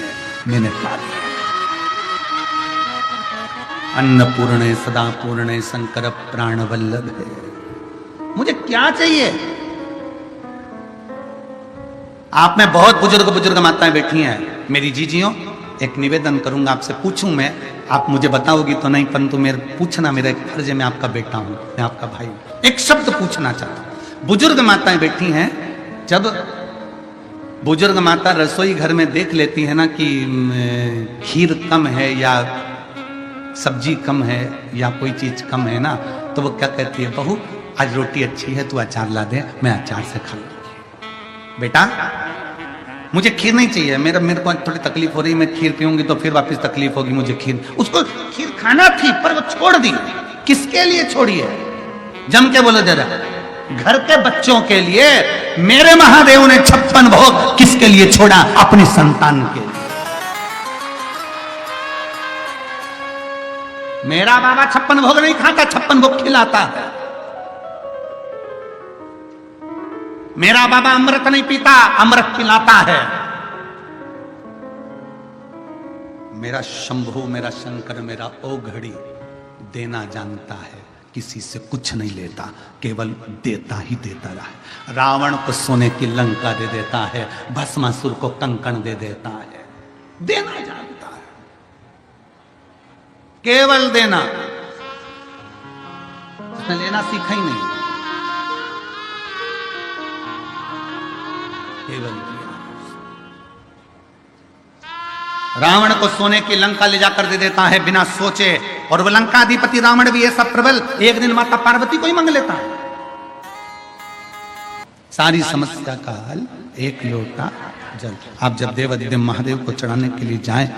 मैंने पा लिया। अन्नपूर्णे सदा पूर्णे शंकर प्राण वल्लभ है। मुझे क्या चाहिए? आप में बहुत बुजुर्ग माताएं बैठी हैं, मेरी जीजियों, एक निवेदन करूंगा आपसे, पूछूं मैं, आप मुझे बताओगी तो नहीं, परंतु मेरे पूछना मेरा एक फर्ज है, मैं आपका बेटा हूं, मैं आपका भाई हूं, एक शब्द पूछना चाहता हूं। बुजुर्ग माताएं बैठी हैं, जब बुजुर्ग माता रसोई घर में देख लेती है ना कि खीर कम है या सब्जी कम है या कोई चीज कम है ना, तो वो क्या कहती है, बहू आज रोटी अच्छी है, तू अचार ला दे, मैं अचार से खा लूंगी। बेटा मुझे खीर नहीं चाहिए, मेरे को थोड़ी तकलीफ हो रही है, मैं खीर पीऊंगी तो फिर वापस तकलीफ होगी, मुझे खीर, उसको खीर खाना थी पर वो छोड़ दी। किसके लिए छोड़ी है? जम के बोलो जरा। घर के बच्चों के लिए। मेरे महादेव ने 56 भोग किसके लिए छोड़ा? अपनी संतान के लिए। मेरा बाबा 56 भोग नहीं खाता, 56 भोग खिलाता है। मेरा बाबा अमृत नहीं पीता, अमृत पिलाता है। मेरा शंभू, मेरा शंकर, मेरा ओघड़ी देना जानता है, किसी से कुछ नहीं लेता, केवल देता ही देता रहा। रावण को सोने की लंका दे देता है, भस्मासुर को कंकण दे देता है, देना जानता है, केवल देना। उसने लेना सीखा ही नहीं, केवल दिया। रावण को सोने की लंका ले जाकर दे देता है बिना सोचे, और वो लंकाधिपति रावण भी ऐसा प्रबल, एक दिन माता पार्वती को ही मांग लेता है। सारी समस्या का हल एक लोटा जल। आप जब देवाधिदेव महादेव को चढ़ाने के लिए जाएं,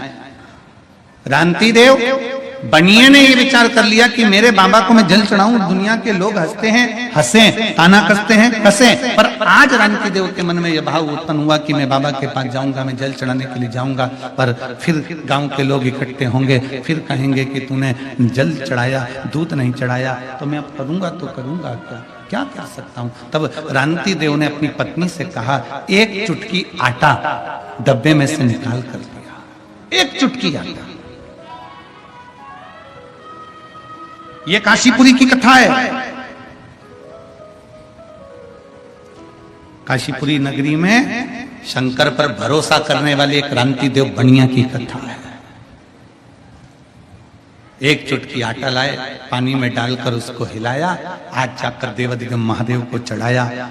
रांति देव बनिए ने ये विचार कर लिया कि मेरे बाबा को मैं जल चढ़ाऊं, दुनिया के लोग हंसते हैं, हंसे, ताना कसते हैं, कसे, पर आज रांति देव के मन में यह भाव उत्पन्न हुआ कि मैं बाबा के पास जाऊंगा, मैं जल चढ़ाने के लिए जाऊंगा, पर फिर गांव के लोग इकट्ठे होंगे, फिर कहेंगे कि तूने जल चढ़ाया, दूध नहीं चढ़ाया, तो मैं अब करूंगा तो करूंगा क्या कर सकता हूं। तब रांति देव ने अपनी पत्नी से कहा, एक चुटकी आटा डब्बे में से निकाल कर दिया, एक चुटकी आटा। ये काशीपुरी की कथा है। काशीपुरी नगरी में शंकर पर भरोसा करने वाले एक रांति देव बनिया की कथा है। एक चुटकी आटा लाए, पानी में डालकर उसको हिलाया, आज जाकर देवाधिदेव महादेव को चढ़ाया।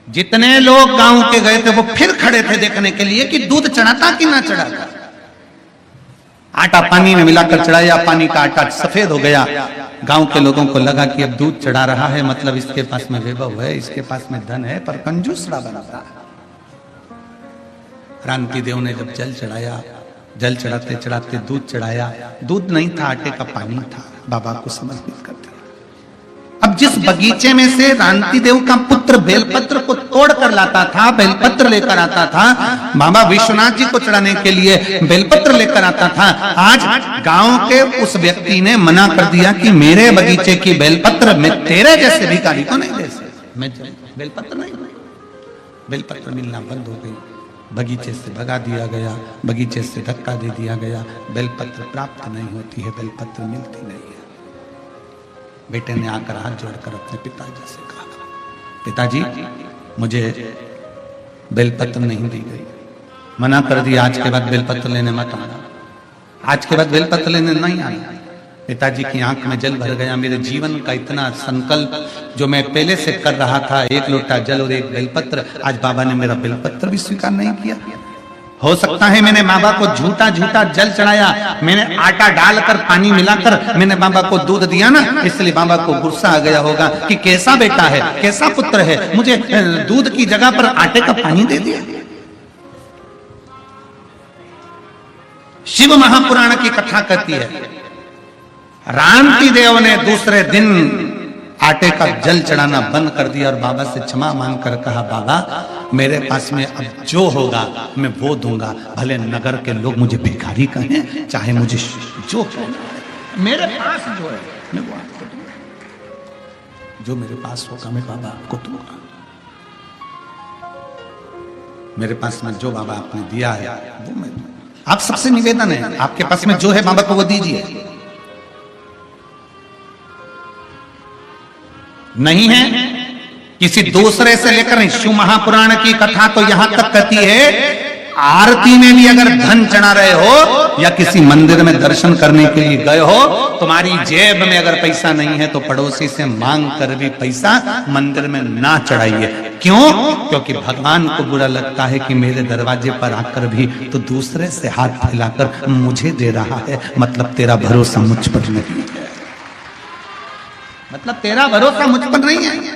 जितने लोग गांव के गए थे वो फिर खड़े थे देखने के लिए कि दूध चढ़ाता कि ना चढ़ाता। आटा पानी में मिलाकर चढ़ाया, पानी का आटा सफेद हो गया। गांव के लोगों को लगा कि अब दूध चढ़ा रहा है, मतलब इसके पास में वैभव है, इसके पास में धन है, पर कंजूसरा बनता है। रांति देव ने जब जल चढ़ाया, जल चढ़ाते चढ़ाते दूध चढ़ाया, दूध नहीं था, आटे का पानी था, बाबा को समर्पित कर दिया। अब जिस बगीचे में से रांति देव का पुत्र बेलपत्र को तोड़ कर लाता था, बेलपत्र लेकर आता था, बाबा विश्वनाथ जी को चढ़ाने के लिए बेलपत्र लेकर आता था, आज गांव के उस व्यक्ति ने मना कर दिया कि मेरे बगीचे की बेलपत्र मैं तेरे जैसे भिखारी को नहीं दे सकता, मैं बेलपत्र नहीं, बेलपत्र मिलना बंद हो गई, बगीचे से भगा दिया गया, बगीचे से धक्का दे दिया गया, बेलपत्र प्राप्त नहीं होती है, बेलपत्र मिलती नहीं है। बेटे ने आकर हाथ जोड़कर अपने पिताजी से कहा, पिताजी मुझे बेलपत्र नहीं दी गई, मना कर दिया, आज के बाद बेलपत्र लेने मत आना, आज के बाद बेलपत्र लेने नहीं आना। पिताजी की आंख में जल भर गया। मेरे जीवन का इतना संकल्प जो मैं पहले से कर रहा था, एक लोटा जल और एक बेलपत्र, आज बाबा ने मेरा बेलपत्र भी स्वीकार नहीं किया। हो सकता है मैंने बाबा को झूठा झूठा जल चढ़ाया, मैंने आटा डालकर पानी मिलाकर मैंने बाबा को दूध दिया ना, इसलिए बाबा को गुस्सा आ गया होगा कि कैसा बेटा है, कैसा पुत्र है, मुझे दूध की जगह पर आटे का पानी दे दिया। शिव महापुराण की कथा कहती है, रामती देव ने दूसरे दिन आटे का जल चढ़ाना बंद कर दिया और बाबा से क्षमा मांगकर कहा, बाबा मेरे पास में अब जो होगा मैं वो दूंगा, भले नगर के लोग मुझे भिखारी कहें, चाहे मुझे जो कहना, मेरे पास जो है मैं वो आपको दूंगा, जो मेरे पास होगा मैं बाबा आपको दूंगा। मेरे पास में जो बाबा आपने दिया है वो मैं दूंगा। आप सबसे निवेदन है, आपके पास में जो है बाबा को वो दीजिए। नहीं है किसी दूसरे से लेकर नहीं। शिव महापुराण की कथा तो यहां तक कहती है, आरती में भी अगर धन चढ़ा रहे हो या किसी मंदिर में दर्शन करने के लिए गए हो, तुम्हारी जेब में अगर पैसा नहीं है तो पड़ोसी से मांग कर भी पैसा मंदिर में ना चढ़ाइए। क्यों? क्योंकि भगवान को बुरा लगता है कि मेरे दरवाजे पर आकर भी तो दूसरे से हाथ फैलाकर मुझे दे रहा है, मतलब तेरा भरोसा मुझ पर नहीं है, मतलब तेरा भरोसा मुझ पर नहीं है।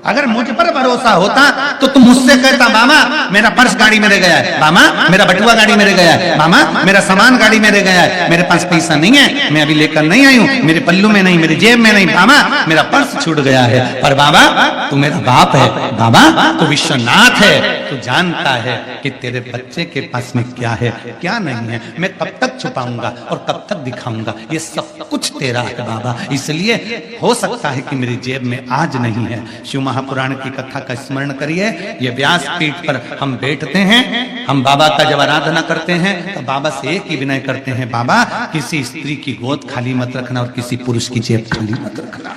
अगर मुझ पर भरोसा होता तो तुम मुझसे कहता, मामा मेरा पर्स गाड़ी में रह गया है, मामा मेरा बटुआ गाड़ी में रह गया है, मामा मेरा सामान गाड़ी में रह गया है, मेरे पास पैसा नहीं है, मैं अभी लेकर नहीं आई हूं, मेरे पल्लू में नहीं, मेरी जेब में नहीं, मामा मेरा पर्स छूट गया है। पर बाबा तू मेरा बाप है, बाबा तू विश्वनाथ है, तू जानता है कि तेरे बच्चे के पास में क्या है क्या नहीं है, मैं कब तक छुपाऊंगा और कब तक दिखाऊंगा, ये सब कुछ तेरा है बाबा। इसलिए हो सकता है कि मेरी जेब में आज नहीं है। शिव महापुराण की कथा का स्मरण करिए। ये व्यास पीठ पर हम बैठते हैं, हम बाबा का जब आराधना करते हैं तो बाबा से एक ही विनय करते हैं, बाबा किसी स्त्री की गोद खाली मत रखना और किसी पुरुष की जेब खाली मत रखना।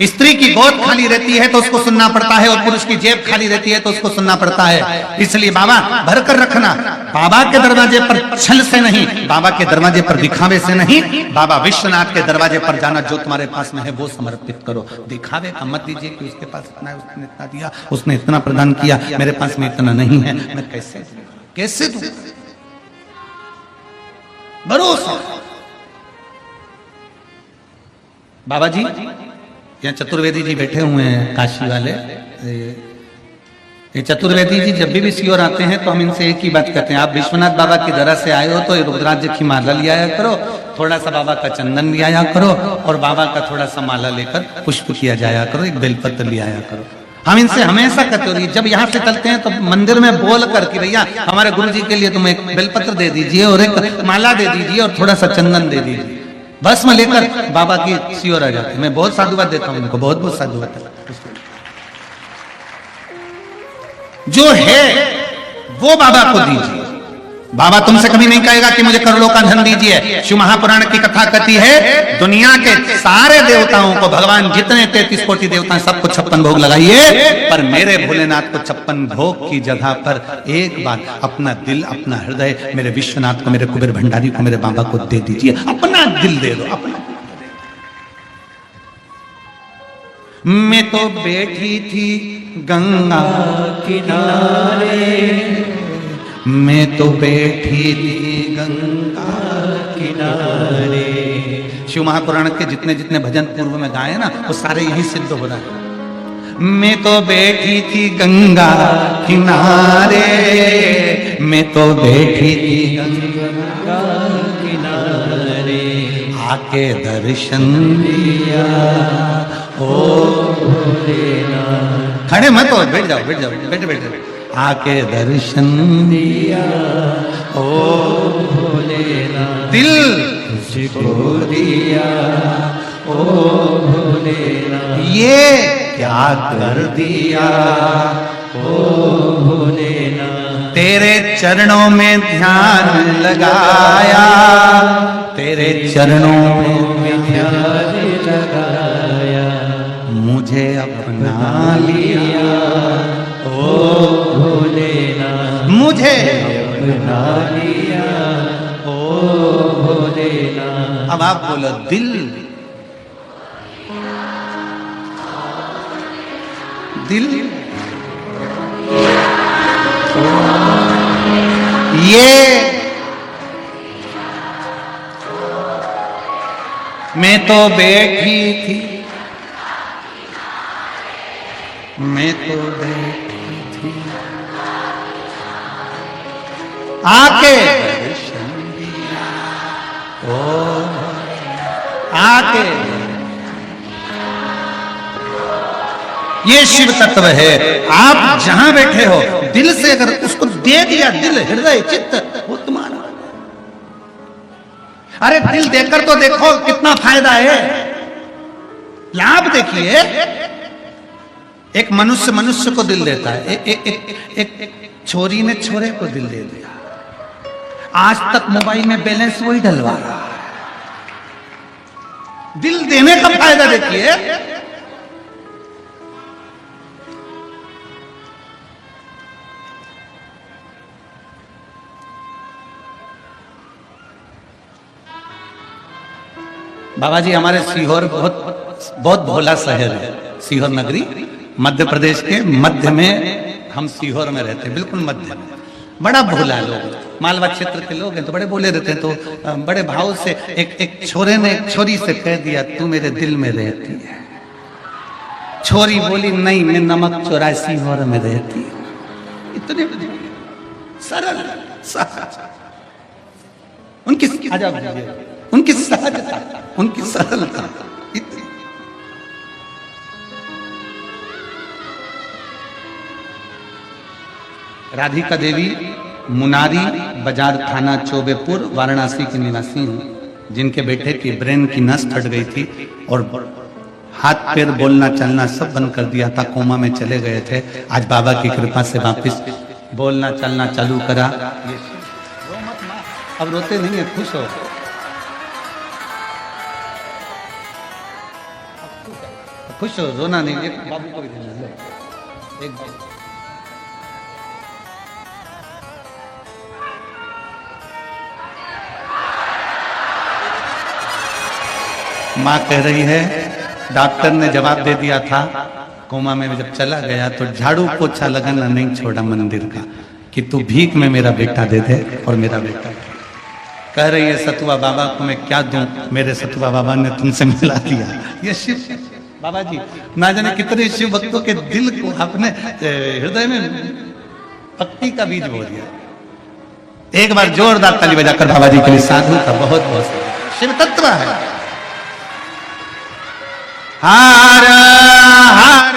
स्त्री की गोद खाली रहती है तो उसको सुनना पड़ता है और पुरुष की जेब खाली रहती है तो उसको सुनना पड़ता है। इसलिए बाबा भरकर रखना, बाबा के दरवाजे पर छल से नहीं, बाबा के दरवाजे पर दिखावे से नहीं, बाबा विश्वनाथ के दरवाजे पर जाना, जो तुम्हारे पास में है वो समर्पित करो। दिखावे का मत दीजिए कि उसके पास इतना है, उसने इतना दिया, उसने इतना प्रदान किया, मेरे पास में इतना नहीं है, मैं कैसे दूं? भरोसा। बाबा जी यहाँ चतुर्वेदी जी बैठे हुए हैं, काशी वाले। ये चतुर्वेदी जी जब भी सीओर आते हैं तो हम इनसे एक ही बात कहते हैं, आप विश्वनाथ बाबा की दरगाह से आए हो तो रुद्राक्ष की माला ले आया करो, थोड़ा सा बाबा का चंदन ले आया करो और बाबा का थोड़ा सा माला लेकर पुष्प किया जाया करो, एक बेलपत्र ले आया करो। हम इनसे हमेशा कहते हो, जब यहाँ से चलते हैं तो मंदिर में बोल कर कि भैया हमारे गुरु जी के लिए तुम एक बेलपत्र दे दीजिए और एक माला दे दीजिए और थोड़ा सा चंदन दे दीजिए, बस में लेकर बाबा की सीओर आ जाते हैं। मैं बहुत साधुवाद देता हूं इनको, बहुत बहुत साधुवाद। जो है वो बाबा को दीजिए। बाबा तुमसे कभी नहीं कहेगा कि मुझे करोड़ों का धन दीजिए। शिव महापुराण की कथा कहती है, दुनिया के सारे देवताओं को, भगवान जितने 33 कोटि देवता हैं सबको 56 भोग लगाइए, पर मेरे भोलेनाथ को 56 भोग की जगह पर एक बार अपना दिल, अपना हृदय मेरे विश्वनाथ को, मेरे कुबेर भंडारी को, मेरे बाबा को दे दीजिए। अपना दिल दे दो, अपना। मैं तो बैठी थी गंगा किनारे, मैं तो बैठी थी गंगा किनारे। शिव महापुराण के जितने जितने भजन पूर्व में गाए ना वो सारे यही सिद्ध हो रहा है। मैं तो बैठी थी गंगा किनारे, मैं तो बैठी थी गंगा किनारे, आके दर्शन दिया ओ भोलेनाथ। खड़े मत हो, बैठ जाओ, बैठ जाओ, बैठे बैठे। आके दर्शन दिया ओ भोलेनाथ, दिल तुझको दिया ओ भोलेनाथ, ये क्या कर दिया ओ भोलेनाथ। तेरे चरणों में ध्यान लगाया, तेरे चरणों में ध्यान लगाया, मुझे अपना लिया ओ भोलेनाथ, मुझे अपना लिया ओ भोलेनाथ। अब आप बोलो, दिल दिल ये मैं तो बैठी थी, मैं तो बैठी थी, आके दर्शन दिया आके ये शिव तत्व है। आप जहां बैठे हो दिल से अगर उसको दे दिया, दिल हृदय चित्त, वो तुम्हारा। अरे दिल देकर तो देखो कितना फायदा है, लाभ देखिए। एक मनुष्य मनुष्य को दिल देता है, एक छोरी ने छोरे को दिल दे दिया। आज तक मोबाइल में बैलेंस वही डलवा रहा है। दिल देने का फायदा देखिए। बाबा जी, हमारे सीहोर बहुत भोला शहर है, सीहोर नगरी मध्य प्रदेश के मध्य में। हम सीहोर में रहते हैं, बिल्कुल मध्य में। बड़ा भोला लोग, मालवा क्षेत्र के लोग हैं तो बड़े बोले रहते हैं। तो बड़े भाव से एक छोरे ने एक छोरी से कह दिया, तू मेरे दिल में रहती है। छोरी बोली, नहीं, मैं नमक 84 सीहोर में रहती हूँ। इतने सरल सहज उनकी उनकी सहजता, उनकी सरलता इतनी। राधिका देवी मुनारी बाजार थाना चौबेपुर वाराणसी की निवासी हूँ, जिनके बेटे की ब्रेन की नस फट गई थी और हाथ पैर बोलना चलना सब बंद कर दिया था, कोमा में चले गए थे। आज बाबा की कृपा से वापस बोलना चलना चालू करा। अब रोते नहीं है, खुश हो। खुश हो, रोना नहीं। एक बाबू को भी देना, एक माँ कह रही है, डॉक्टर ने जवाब दे दिया था कोमा में जब चला गया तो झाड़ू पोछा लगाना नहीं छोड़ा मंदिर का, कि तू भीख में मेरा बेटा दे दे। और मेरा बेटा कह रही है, सतुआ बाबा को मैं क्या दूं, मेरे सतुआ बाबा ने तुमसे मिला दिया। ये शिव बाबा जी ना जाने कितने शिव भक्तों के दिल को अपने हृदय में भक्ति का बीज बो दिया। एक बार जोरदार ताली बजाकर बाबा जी के लिए साधु का बहुत बहुत शिव तत्व है। हर हर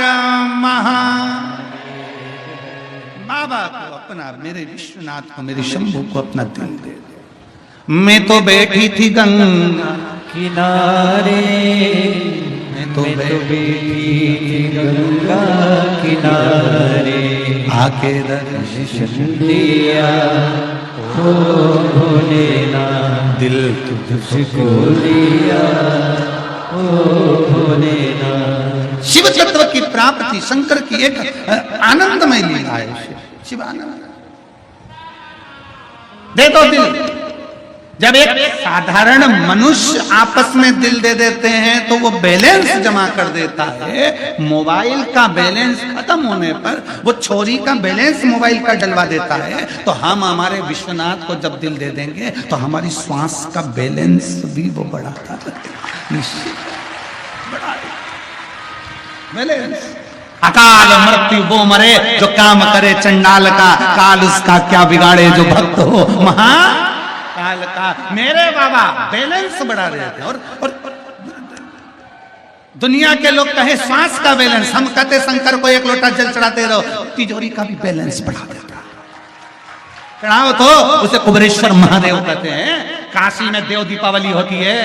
महा बाबा को अपना, मेरे विश्वनाथ को, मेरे शंभू को अपना दिल दे। मैं तो बैठी थी गंगा किनारे, मैं तो बैठी थी गंगा किनारे, आके दर्शन दिया ओ भोलेनाथ, दिल तुझको दिया ओ भोलेनाथ। शिव तत्व की प्राप्ति शंकर की एक आनंदमय लीला है। शिव आनंद दे दो दिल। जब एक साधारण मनुष्य आपस में दिल दे देते हैं तो वो बैलेंस जमा कर देता है। मोबाइल का बैलेंस खत्म होने पर वो छोरी का बैलेंस मोबाइल का डलवा देता है। तो हम हमारे विश्वनाथ को जब दिल दे देंगे तो हमारी श्वास का बैलेंस भी वो बढ़ाता है, निश्चित बढ़ा बैलेंस। अकाल मृत्यु वो मरे जो काम करे चंडाल का, काल उसका क्या बिगाड़े जो भक्त हो महा काल का। मेरे बाबा बैलेंस बढ़ा रहे थे। और दुनिया के लोग कहे श्वास का बैलेंस, हम कहते शंकर को एक लोटा जल चढ़ाते रहो, तिजोरी का भी बैलेंस बढ़ा देता। चढ़ाओ तो उसे कुबेरेश्वर महादेव कहते हैं। काशी में देव दीपावली होती है,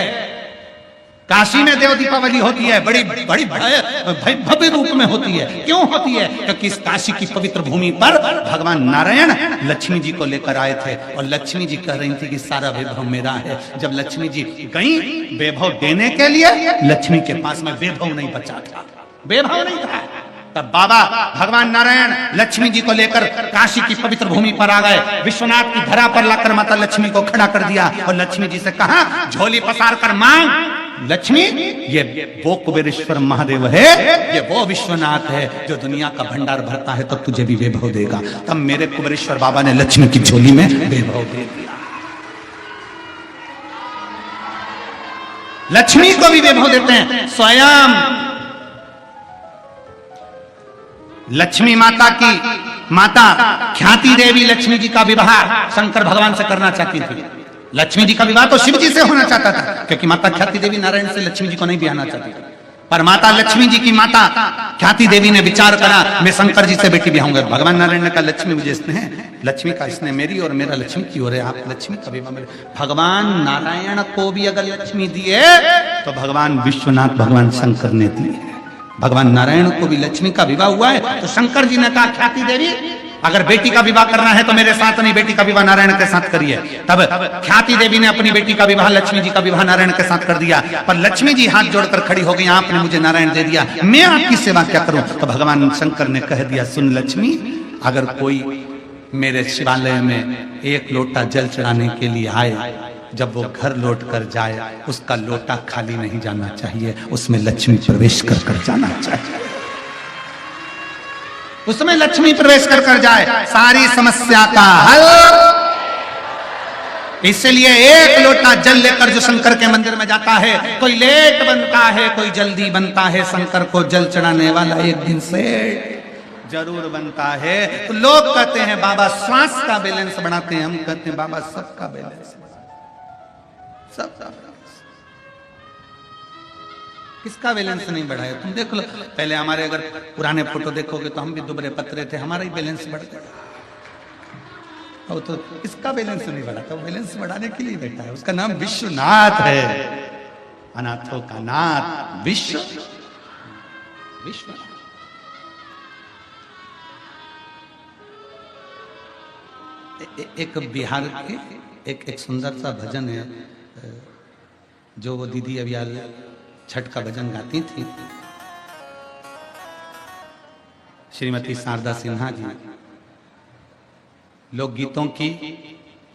काशी में देव दीपावली होती है, बड़ी बड़ी भव्य रूप में होती है। क्यों होती है? क्योंकि इस काशी की पवित्र भूमि पर भगवान नारायण लक्ष्मी जी को लेकर आए थे और लक्ष्मी जी कह रही थी कि सारा वैभव मेरा है। जब लक्ष्मी जी गई वैभव देने के लिए, लक्ष्मी के पास में वैभव नहीं बचा था, वैभव नहीं था। तब बाबा भगवान नारायण लक्ष्मी जी को लेकर काशी की पवित्र भूमि पर आ गए। विश्वनाथ की धरा पर लाकर माता लक्ष्मी को खड़ा कर दिया और लक्ष्मी जी से कहा, झोली पसार कर मांग। लक्ष्मी, ये वो कुबेरेश्वर महादेव है, ये वो विश्वनाथ है जो दुनिया का भंडार भरता है, तब तुझे भी वैभव देगा। तब मेरे कुबेरेश्वर बाबा ने लक्ष्मी की झोली में वैभव दे दिया। लक्ष्मी को भी वैभव देते हैं। स्वयं लक्ष्मी माता की माता ख्याति देवी लक्ष्मी जी का विवाह शंकर भगवान से करना चाहती थी। लक्ष्मी जी का विवाह तो शिव जी से होना चाहता था, क्योंकि माता ख्याति देवी नारायण से लक्ष्मी जी को नहीं ब्याहना चाहती थी। पर माता लक्ष्मी जी की माता ख्याति देवी ने विचार करा, मैं शंकर जी से बेटी ब्याहूंगा। भगवान नारायण ने कहा, लक्ष्मी मुझे स्नेह है, लक्ष्मी का स्नेह मेरी और मेरा लक्ष्मी की ओर है, आप लक्ष्मी का विवाह मेरे। भगवान नारायण को भी अगर लक्ष्मी दिए तो भगवान विश्वनाथ भगवान शंकर ने दिए। भगवान नारायण को भी लक्ष्मी का विवाह हुआ है, तो शंकर जी ने कहा, ख्याति देवी अगर बेटी का विवाह करना है तो मेरे साथ नहीं, बेटी का विवाह नारायण के साथ करिए। तब ख्याति देवी ने अपनी बेटी का विवाह लक्ष्मी जी का विवाह नारायण के साथ कर दिया। पर लक्ष्मी जी हाथ जोड़कर खड़ी हो गई, आपने मुझे नारायण दे दिया, मैं आपकी सेवा क्या करूं। तो भगवान शंकर ने कह दिया, सुन लक्ष्मी, अगर कोई मेरे शिवालय में एक लोटा जल चढ़ाने के लिए आए, जब वो घर लौट कर जाए उसका लोटा खाली नहीं जाना चाहिए, उसमें लक्ष्मी प्रवेश कर जाना चाहिए, उसमें लक्ष्मी प्रवेश कर जाए, सारी समस्या का हल। इसलिए एक लोटा जल लेकर जो शंकर के मंदिर में जाता है, कोई लेट बनता है कोई जल्दी बनता है, शंकर को जल चढ़ाने वाला एक दिन से जरूर बनता है। तो लोग कहते हैं बाबा श्वास का बैलेंस बढ़ाते हैं, हम कहते हैं बाबा सबका बैलेंस, सबका बैलेंस। किसका बैलेंस नहीं बढ़ा है? तुम देख लो, पहले हमारे अगर पुराने फोटो देखोगे तो हम भी दुबरे पतरे थे, हमारा ही बैलेंस बढ़ गया। तो इसका बैलेंस नहीं बढ़ा, तो बैलेंस बढ़ाने के लिए बैठा है, उसका नाम विश्वनाथ है, अनाथों का नाथ विश्व। एक बिहार के एक सुंदर सा भजन है, जो वो दीदी अभी छठ का भजन गाती थी, श्रीमती शारदा सिन्हा जी, लोकगीतों की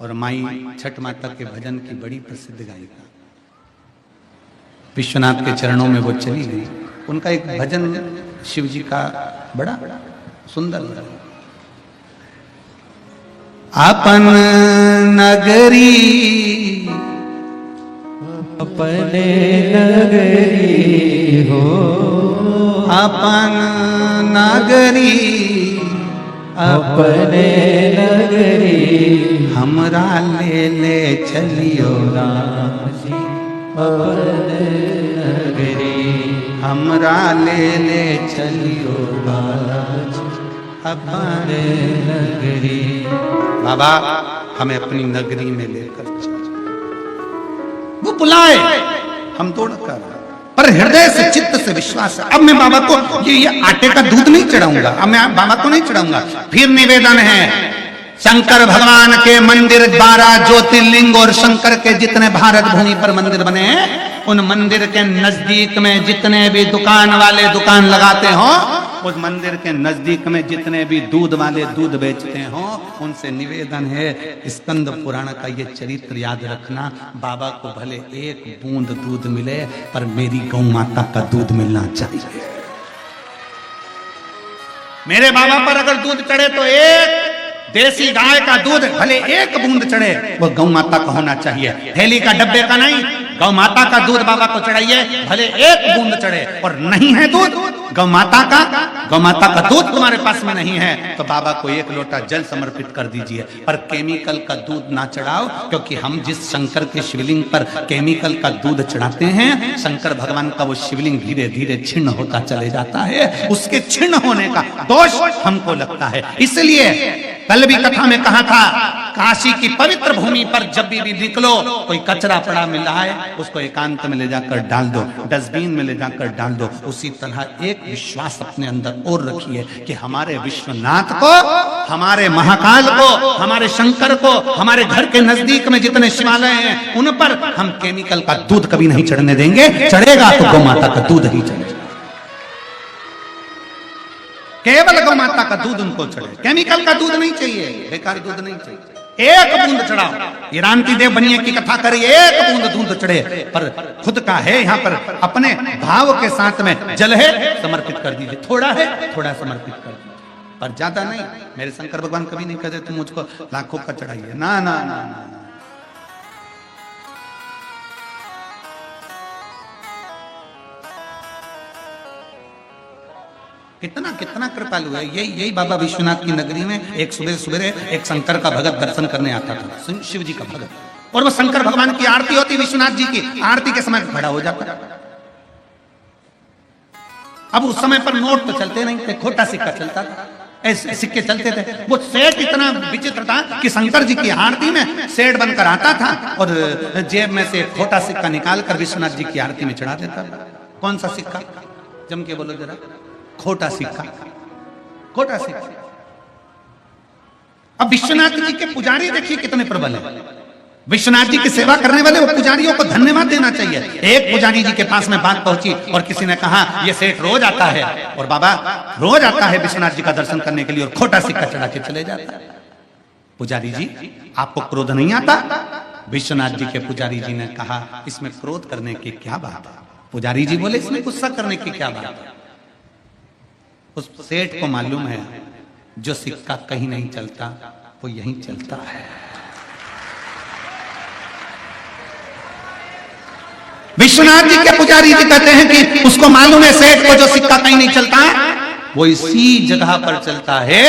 और माई छठ माता के भजन की बड़ी प्रसिद्ध गायिका। विश्वनाथ के चरणों में वो चली गई। उनका एक भजन शिव जी का बड़ा सुंदर, अपन नगरी अपने नगरी हो, अपन नगरी अपने नगरी, हमरा ले चलियो राम जी अपने नगरी, हमरा ले चलियो बालाजी अपने नगरी। बाबा हमें अपनी नगरी में लेकर चलो। वो बुलाए, हम दौड़ कर, पर हृदय से चित्त से विश्वास है। अब मैं बाबा को ये आटे का दूध नहीं चढ़ाऊंगा, अब मैं बाबा को नहीं चढ़ाऊंगा। फिर निवेदन है, शंकर भगवान के मंदिर 12 ज्योतिर्लिंग और शंकर के जितने भारत भूमि पर मंदिर बने हैं, उन मंदिर के नजदीक में जितने भी दुकान वाले दुकान लगाते हो, उस मंदिर के नजदीक में जितने भी दूध वाले दूध बेचते हो, उनसे निवेदन है, स्कंद पुराण का ये चरित्र याद रखना। बाबा को भले एक बूंद दूध मिले, पर मेरी गौ माता का दूध मिलना चाहिए। मेरे बाबा पर अगर दूध चढ़े तो एक देसी गाय का दूध भले एक बूंद चढ़े, वो गौ माता का होना चाहिए, थैली का डब्बे का नहीं। गौ माता का दूध बाबा को चढ़ाइए, भले एक बूंद चढ़े। और नहीं है दूध गौ माता का दूध तुम्हारे पास में नहीं है, तो बाबा को एक लोटा जल समर्पित कर दीजिए। पर केमिकल का दूध ना चढ़ाओ, क्योंकि हम जिस शंकर के शिवलिंग पर केमिकल का दूध चढ़ाते हैं, शंकर भगवान का वो शिवलिंग धीरे धीरे छिन्न होता चले जाता है, उसके छिन्न होने का दोष हमको लगता है। इसलिए कल भी कथा में कहा था, काशी की पवित्र भूमि पर जब भी निकलो, कोई कचरा पड़ा मिल रहा है, उसको एकांत में ले जाकर डाल दो, डस्टबिन में ले जाकर डाल दो। उसी तरह एक विश्वास अपने अंदर और रखिए कि हमारे विश्वनाथ को, हमारे महाकाल को, हमारे शंकर को, हमारे घर के नजदीक में जितने शिवालय हैं, उन पर हम केमिकल का दूध कभी नहीं चढ़ने देंगे। चढ़ेगा तो गौ माता का दूध ही चढ़ेगा, केवल गौ माता का दूध उनको चढ़े, केमिकल का दूध नहीं चाहिए, बेकार दूध नहीं चाहिए। एक बूंद चढ़ाओ, ये रामती देव बनिए की कथा करिए, एक बूंद दूध चढ़े, पर खुद का है यहाँ पर, अपने भाव के साथ में जल है समर्पित कर दीजिए, थोड़ा है थोड़ा समर्पित कर दीजिए, पर ज्यादा नहीं। मेरे शंकर भगवान कभी नहीं कहते तुम मुझको लाखों का चढ़ाइए, ना ना ना ना। कितना कितना कृपालु है। यही बाबा विश्वनाथ की नगरी में एक सुबह सुबह एक शंकर का भगत दर्शन करने आता था, शिव जी का भगत। और वो शंकर भगवान की आरती होती, विश्वनाथ जी की आरती के समय खड़ा हो जाता। अब उस समय पर नोट तो चलते नहीं थे, खोटा सिक्का चलता था, ऐसे सिक्के चलते थे। वो सेठ इतना विचित्र था कि शंकर जी की आरती में सेठ बनकर आता था और जेब में से खोटा सिक्का निकालकर विश्वनाथ जी की आरती में चढ़ा देता था। कौन सा सिक्का? जम के बोलो जरा। खोटा सिक्का, खोटा सिक्का। अब विश्वनाथ जी के पुजारी देखिए कितने प्रबल हैं। विश्वनाथ जी की सेवा करने वाले वो पुजारियों को धन्यवाद देना चाहिए। एक पुजारी जी के पास में बात पहुंची और किसी ने कहा ये सेठ रोज आता है और बाबा रोज आता है विश्वनाथ जी का दर्शन करने के लिए और खोटा सिक्का चढ़ा के चले जाता है। पुजारी जी आपको क्रोध नहीं आता? विश्वनाथ जी के पुजारी जी ने कहा इसमें क्रोध करने की क्या बात है? पुजारी जी बोले इसमें गुस्सा करने की क्या बात है? उस सेठ को मालूम है जो सिक्का कहीं नहीं चलता वो यहीं चलता है। विश्वनाथ जी के पुजारी जी कहते हैं कि उसको मालूम है सेठ को जो सिक्का कहीं नहीं चलता वो इसी जगह पर चलता है।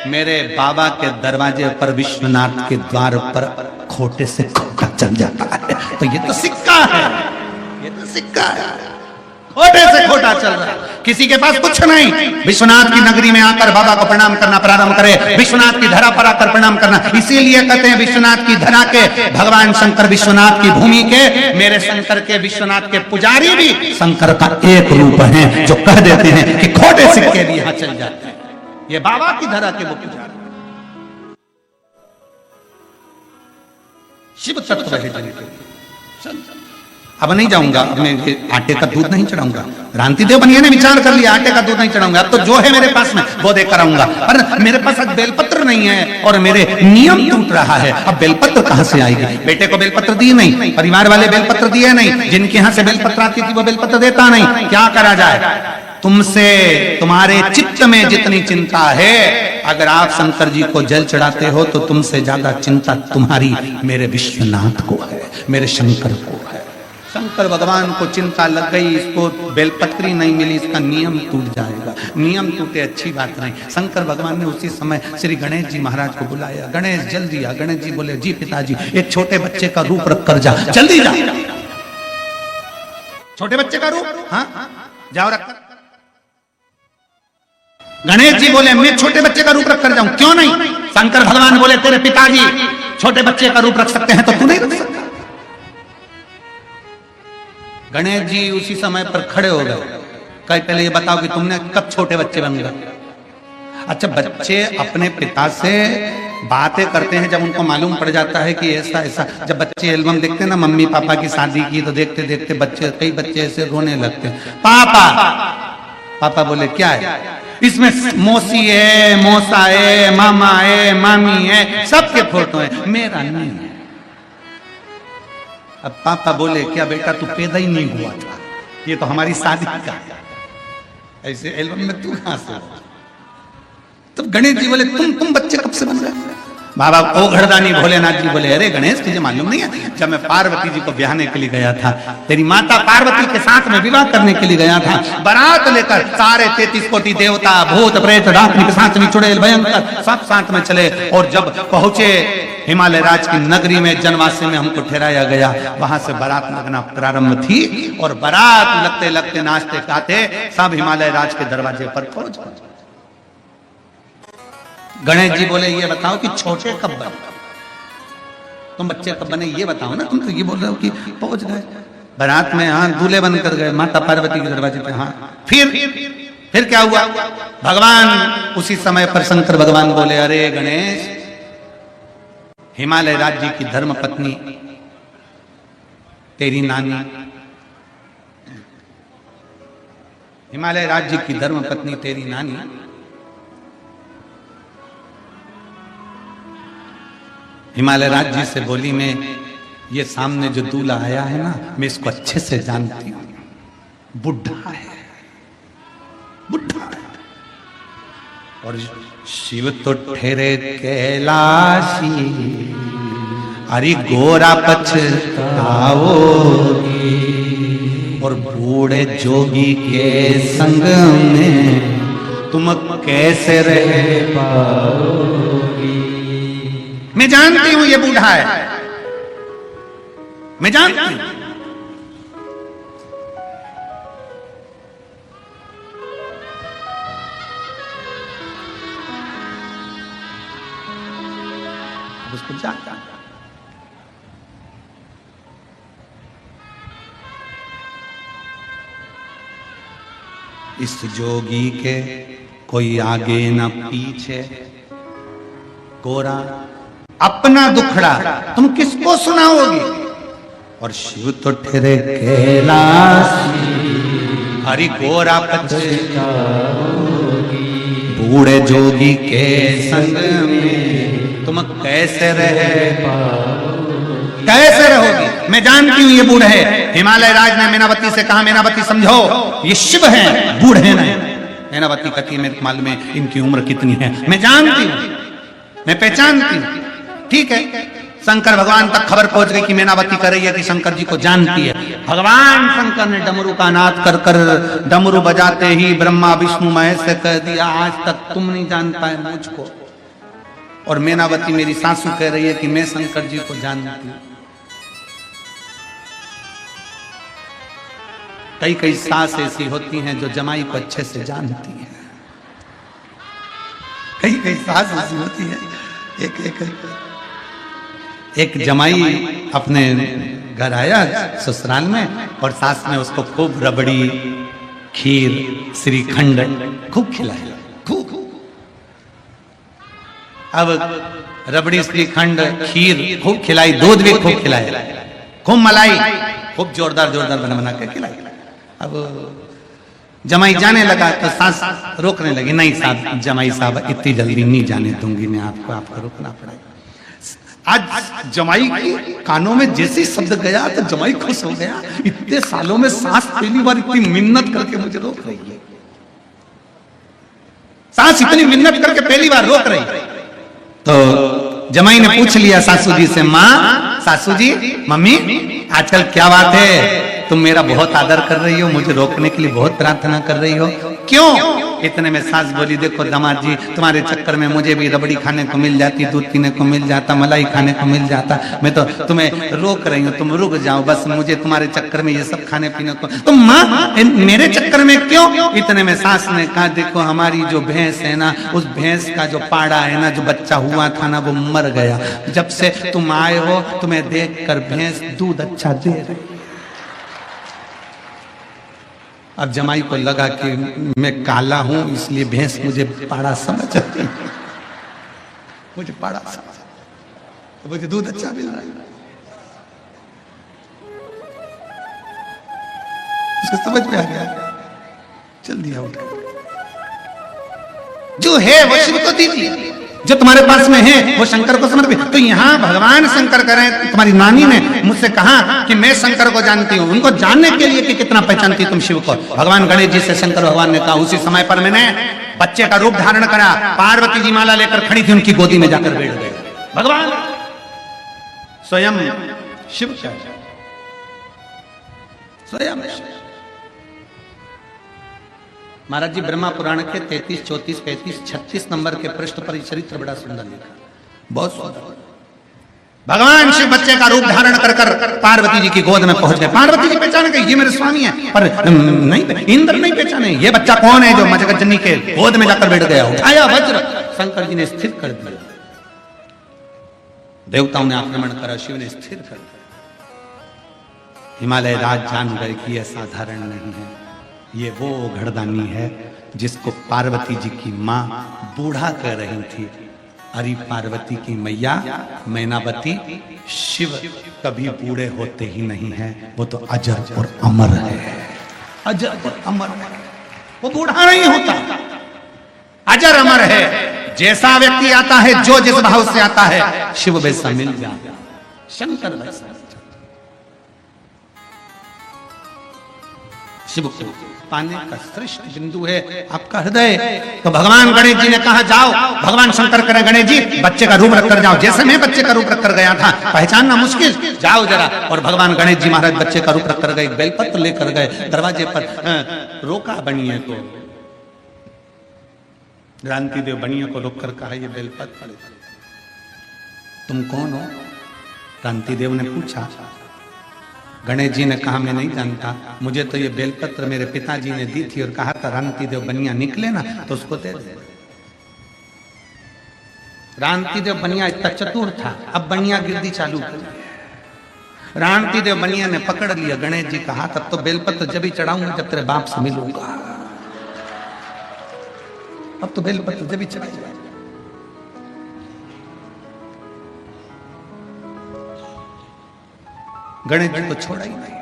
मेरे बाबा के दरवाजे पर विश्वनाथ के द्वार पर खोटे से खोटा चल जाता है। तो ये तो सिक्का है, ये तो सिक्का है, खोटे से खोटा चल रहा है। किसी के पास कुछ नहीं, विश्वनाथ की नगरी में आकर बाबा को प्रणाम करना प्रारंभ करे, विश्वनाथ की धरा पर आकर प्रणाम करना। इसीलिए कहते हैं विश्वनाथ की धरा के भगवान शंकर, विश्वनाथ की भूमि के मेरे शंकर के विश्वनाथ के पुजारी भी शंकर का एक रूप है, जो कह देते हैं कि खोटे सिक्के भी यहां चल जाते हैं। ये बाबा की धरा के वो पुजारी शिव तत्व है। अब नहीं जाऊंगा, मैं आटे का दूध नहीं चढ़ाऊंगा। रांतिदेव बनिया ने विचार कर लिया आटे का दूध नहीं चढ़ाऊंगा, अब तो जो है मेरे पास में वो देकर आऊंगा। पर मेरे पास आज बेलपत्र नहीं है और मेरे नियम टूट रहा है। अब बेलपत्र कहां से आएगी? बेटे को बेलपत्र दिए नहीं, परिवार वाले बेलपत्र दिए नहीं, जिनके यहां से बेलपत्र आती थी वो बेलपत्र देता नहीं। क्या करा जाए? तुमसे तुम्हारे चित्त में जितनी चिंता है, अगर आप शंकर जी को जल चढ़ाते हो तो तुमसे ज्यादा चिंता तुम्हारी मेरे विश्वनाथ को है, मेरे शंकर को है। शंकर भगवान को चिंता लग गई, इसको बेलपत्री नहीं मिली, इसका नियम टूट जाएगा। नियम टूटे अच्छी बात नहीं। शंकर भगवान ने उसी समय श्री गणेश जी महाराज को बुलाया। गणेश जल्दी आ। गणेश जी बोले जी पिताजी, एक छोटे बच्चे का रूप रख कर जा, जल्दी जा। छोटे बच्चे का रूप? हाँ जाओ रख कर। गणेश जी बोले मैं छोटे बच्चे का रूप रख कर जाऊं? क्यों नहीं? शंकर भगवान बोले तेरे पिताजी छोटे बच्चे का रूप रख सकते हैं तो तू नहीं रख सकता। गणेश जी उसी समय पर खड़े हो गए। कहीं पहले ये बताओ कि तुमने कब छोटे बच्चे बन गए? अच्छा, बच्चे अपने पिता से बातें करते हैं जब उनको मालूम पड़ जाता है कि ऐसा ऐसा। जब बच्चे एल्बम देखते हैं ना मम्मी पापा की शादी की, तो देखते देखते बच्चे, कई बच्चे ऐसे रोने लगते हैं। पापा पापा बोले क्या है? इसमें मौसी है, मौसा है, मामा है, मामी है, सबके फोटो है, मेरा नहीं है। अब पापा बोले क्या बेटा तू पैदा ही नहीं हुआ था, ये तो हमारी शादी का ऐसे एल्बम में तू कहां से? तब गणेश जी बोले तुम बच्चे कब से बन गए? बाबा ओ घड़दानी भोलेनाथ जी बोले अरे गणेश तुझे मालूम नहीं है, जब मैं पार्वती जी को ब्याहने के लिए गया था, तेरी माता पार्वती के साथ में विवाह करने के लिए गया था, बारात लेकर सारे 33 कोटि देवता भूत प्रेत डाकनी के साथ में चुड़ैल भयंकर सब साथ में चले। और जब पहुंचे हिमालय राज की नगरी में, जनवासी में हमको ठहराया गया, वहां से बारात लगना प्रारंभ थी और बारात लगते लगते नाचते गाते सब हिमालय राज के दरवाजे पर पहुंच गए। गणेश जी बोले ये बताओ कि छोटे कब बने? तुम बच्चे कब बने ये बताओ ना। तुम तो ये बोल रहे हो कि पहुंच गए बारात में, हाँ दूल्हे बनकर गए माता पार्वती के दरवाजे पे। हाँ फिर क्या हुआ? भगवान उसी समय पर शंकर भगवान बोले अरे गणेश, हिमालय राज्य की धर्म पत्नी तेरी नानी, हिमालय राज्य की धर्म पत्नी तेरी नानी हिमालय राज्य से बोली मैं ये सामने जो दूल्हा आया है ना, मैं इसको अच्छे से जानती हूं, बुढ़ा है, बुढ़ा है। और शिव तो ठहरे कैलाशी, अरे गोरा पछताओगी, और बूढ़े जोगी के संग में तुम कैसे रह पाओगी। मैं जानती हूं ये बूढ़ा है, मैं जानती हूं। उसको जानता हूं। इस जोगी के कोई आगे न पीछे, गोरा अपना दुखड़ा तुम किसको सुनाओगी? और शिव तो ठहरे कैलाशी, हरि गोरा पछताओगी। बूढ़े जोगी के संग में तुम कैसे रहोगी? मैं जानती हूं ये बूढ़े है। हिमालय राज ने मैनावती से कहा, मैनावती समझो ये शिव है, बूढ़े नहीं। मैनावती कहती मेरे मालूम में इनकी उम्र कितनी है, मैं जानती हूं, मैं पहचानती हूं। ठीक है, शंकर भगवान तक खबर पहुंच गई कि मैनावती कर रही है कि शंकर जी को जानती है। भगवान शंकर ने डमरू का नाद कर कर डमरू बजाते ही ब्रह्मा विष्णु महेश से कह दिया, आज तक तुम नहीं जान पाए मुझको। और मैनावती मेरी सासू कह रही है कि मैं शंकर जी को जानती हूं। कई कई सास ऐसी होती हैं जो जमाई को अच्छे से जानती हैं। कई कई सास ऐसी होती है। एक जमाई अपने घर आया ससुराल में और सास ने उसको खूब रबड़ी, खीर, श्रीखंड खूब खिलाया, खूब। अब रबड़ी, श्रीखंड, खीर खूब खिलाई, दूध भी खूब खिलाया, खूब मलाई, खूब जोरदार जोरदार बना के खिलाई। अब जमाई जाने लगा तो सास रोकने लगी, नहीं साहब, जमाई साहब इतनी जल्दी नहीं जाने दूंगी मैं आपको, आपको रोकना पड़ेगा। आज जमाई के कानों में जैसे शब्द गया तो जमाई खुश हो गया। इतने सालों में सास पहली बार इतनी मिन्नत करके मुझे रोक रही है। सास इतनी मिन्नत करके पहली बार रोक रही। तो जमाई ने पूछ लिया सासू जी से, माँ, सासू जी, मम्मी, आजकल क्या बात है, तुम मेरा बहुत आदर कर रही हो, मुझे रोकने के लिए बहुत प्रार्थना कर रही हो, क्यों? इतने में सास बोली, देखो दामाद जी, तुम्हारे चक्कर में मुझे भी रबड़ी खाने को मिल जाती, दूध पीने को मिल जाता, मलाई खाने को मिल जाता, मैं तो तुम्हें रोक रही हूँ, तुम रुक जाओ बस, मुझे तुम्हारे चक्कर में ये सब खाने पीने को। तो माँ मेरे चक्कर में क्यों? इतने में सास ने कहा, देखो हमारी जो भैंस है ना, उस भैंस का जो पाड़ा है ना, जो बच्चा हुआ था ना, वो मर गया। जब से तुम आए हो तुम्हें देख कर भैंस दूध अच्छा दे रही। अब जमाई को लगा कि मैं काला हूं इसलिए भैंस मुझे पाड़ा समझती है, मुझे पाड़ा समझ, तो मुझे दूध अच्छा मिल रहा है। उसको समझ में आ गया, चल दिया उठ। जो है वो शिव को दीजिए, जो तुम्हारे पास में है वो शंकर को समर्पित। तो यहाँ भगवान शंकर करें, तुम्हारी नानी ने मुझसे कहा कि मैं शंकर को जानती हूँ, उनको जानने के लिए कि कितना पहचानती तुम शिव को। भगवान गणेश जी से शंकर भगवान ने कहा, उसी समय पर मैंने बच्चे का रूप धारण करा, पार्वती जी माला लेकर खड़ी थी, उनकी गोदी में जाकर बैठ गए। भगवान स्वयं शिव, स्वयं महाराज जी ब्रह्मा पुराण के 33, 34, 35, 36 नंबर के पृष्ठ पर चरित्र बड़ा सुंदर लिखा, बहुत सुंदर। भगवान शिव बच्चे का रूप धारण कर कर पार्वती जी की गोद में पहुंच गए। पार्वती जी पहचान गई, ये मेरे स्वामी है, पर नहीं, इंद्र नहीं पहचाने ये बच्चा कौन है जो जगज्जननी के गोद में जाकर बैठ गया। उठाया वज्र, शंकर जी ने स्थिर कर दिया। देवताओं ने आक्रमण करा, शिव ने स्थिर कर दिया। हिमालय राज जान गए कि यह साधारण नहीं है, ये वो घड़दानी है जिसको पार्वती जी की माँ बूढ़ा कह रही थी। अरे पार्वती की मैया मैनावती, शिव कभी बूढ़े होते ही नहीं है, वो तो अजर और अमर है, अजर और अमर है, वो बूढ़ा नहीं होता, अजर अमर है। जैसा व्यक्ति आता है, जो जिस भाव से आता है, शिव वैसा मिल जाता, शंकर वैसा। शिव को पाने का श्रेष्ठ बिंदु है आपका हृदय। तो भगवान गणेश जी ने कहा, जाओ, भगवान शंकर करें, गणेश जी बच्चे का रूप रखकर जाओ, जैसे मैं बच्चे का रूप रखकर गया था, पहचानना मुश्किल, जाओ जरा। और भगवान गणेश जी महाराज बच्चे का रूप रखकर गए, बेलपत्र लेकर गए, दरवाजे पर रोका बनिए को, क्रांति देव बनिए को रोककर कहा, ये बेलपत्र तुम कौन हो? क्रांति देव ने पूछा, गणेश जी ने कहा मैं नहीं जानता, मुझे तो ये बेलपत्र मेरे पिताजी ने दी थी और कहा था रांति देव बनिया निकले ना तो उसको दे दे। रांति देव बनिया इतना चतुर था, अब बनिया गिरदी चालू कर। रांति देव बनिया ने पकड़ लिया गणेश जी का हाथ, अब तो बेलपत्र जब ही चढ़ाऊंगा जब तेरे बाप से मिलूंगा, अब तो बेलपत्र जब ही चढ़ाऊंगा। गणेश जी को छोड़ा ही नहीं।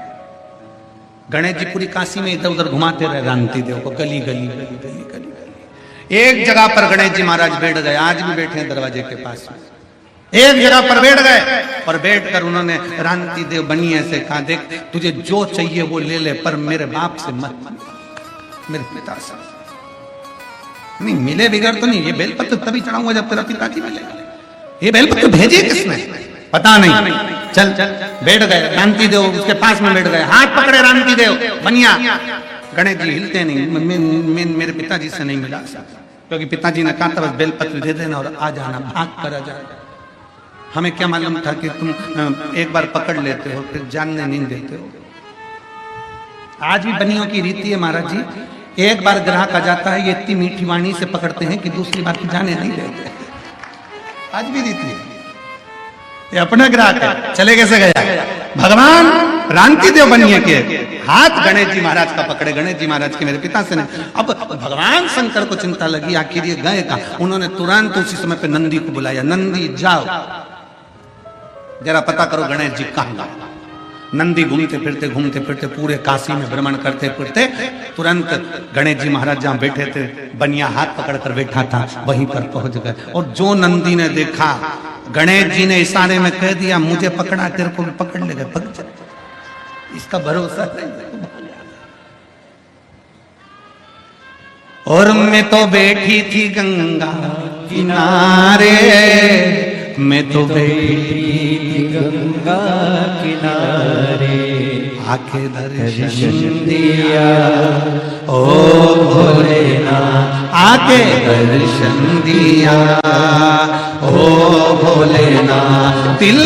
गणेश जी पूरी काशी में इधर उधर घुमाते रहे रांति देव को, गली गली गली गली गली गली। एक जगह पर गणेश जी महाराज बैठ गए, आज भी बैठे हैं दरवाजे के पास में। एक जगह पर बैठ गए और बैठकर उन्होंने रांति देव बनिए से कहा, देख तुझे जो चाहिए वो ले ले, पर मेरे बाप से मत, मेरे पिता से नहीं। मिले बिगड़ तो नहीं, ये बेलपत्र तभी चढ़ाऊंगा जब तेरा पिताजी मिलेगा। ये बेलपत्र भेजे किसने पता नहीं। चल चल बैठ गए, रांति देव उसके पास में बैठ गए, हाथ पकड़े रांति देव बनिया। गणेश जी हिलते नहीं, मेरे पिताजी से नहीं मिला, क्योंकि पिताजी ने कहा था बस बेलपत्र दे देना और आ जाना, भाग कर आ जाना। हमें क्या मालूम था कि तुम एक बार पकड़ लेते हो फिर जानने नहीं देते हो। आज भी बनियों की रीति है महाराज जी, एक बार ग्राहक आ जाता है ये इतनी मीठी वाणी से पकड़ते हैं कि दूसरी बार की जाने नहीं देते। आज भी रीति है, ये अपना ग्राहक है। चले कैसे गया भगवान रांति देव बनिए के हाथ गणेश जी महाराज का पकड़े, गणेश जी महाराज के मेरे पिता से नहीं। अब भगवान शंकर को चिंता लगी आखिर ये गए का। उन्होंने तुरंत उसी समय पे नंदी को बुलाया, नंदी जाओ जरा पता करो गणेश जी कहाँ। नंदी घूमते फिरते पूरे काशी में भ्रमण करते फिरते तुरंत गणेश जी महाराज जहाँ बैठे थे बनिया हाथ पकड़कर बैठा था वहीं पर पहुंच गए। और जो नंदी ने देखा, गणेश जी ने इशारे में कह दिया मुझे पकड़ा, तेरे को भी पकड़ ले गए, पकड़ चल। इसका भरोसा नहीं। और मैं तो बैठी थी गंगा किनारे, मैं तो बैठी थी गंगा किनारे, आके दर्शन दिया ओ भोलेनाथ, आके दर्शन दिया ओ भोलेनाथ। दिल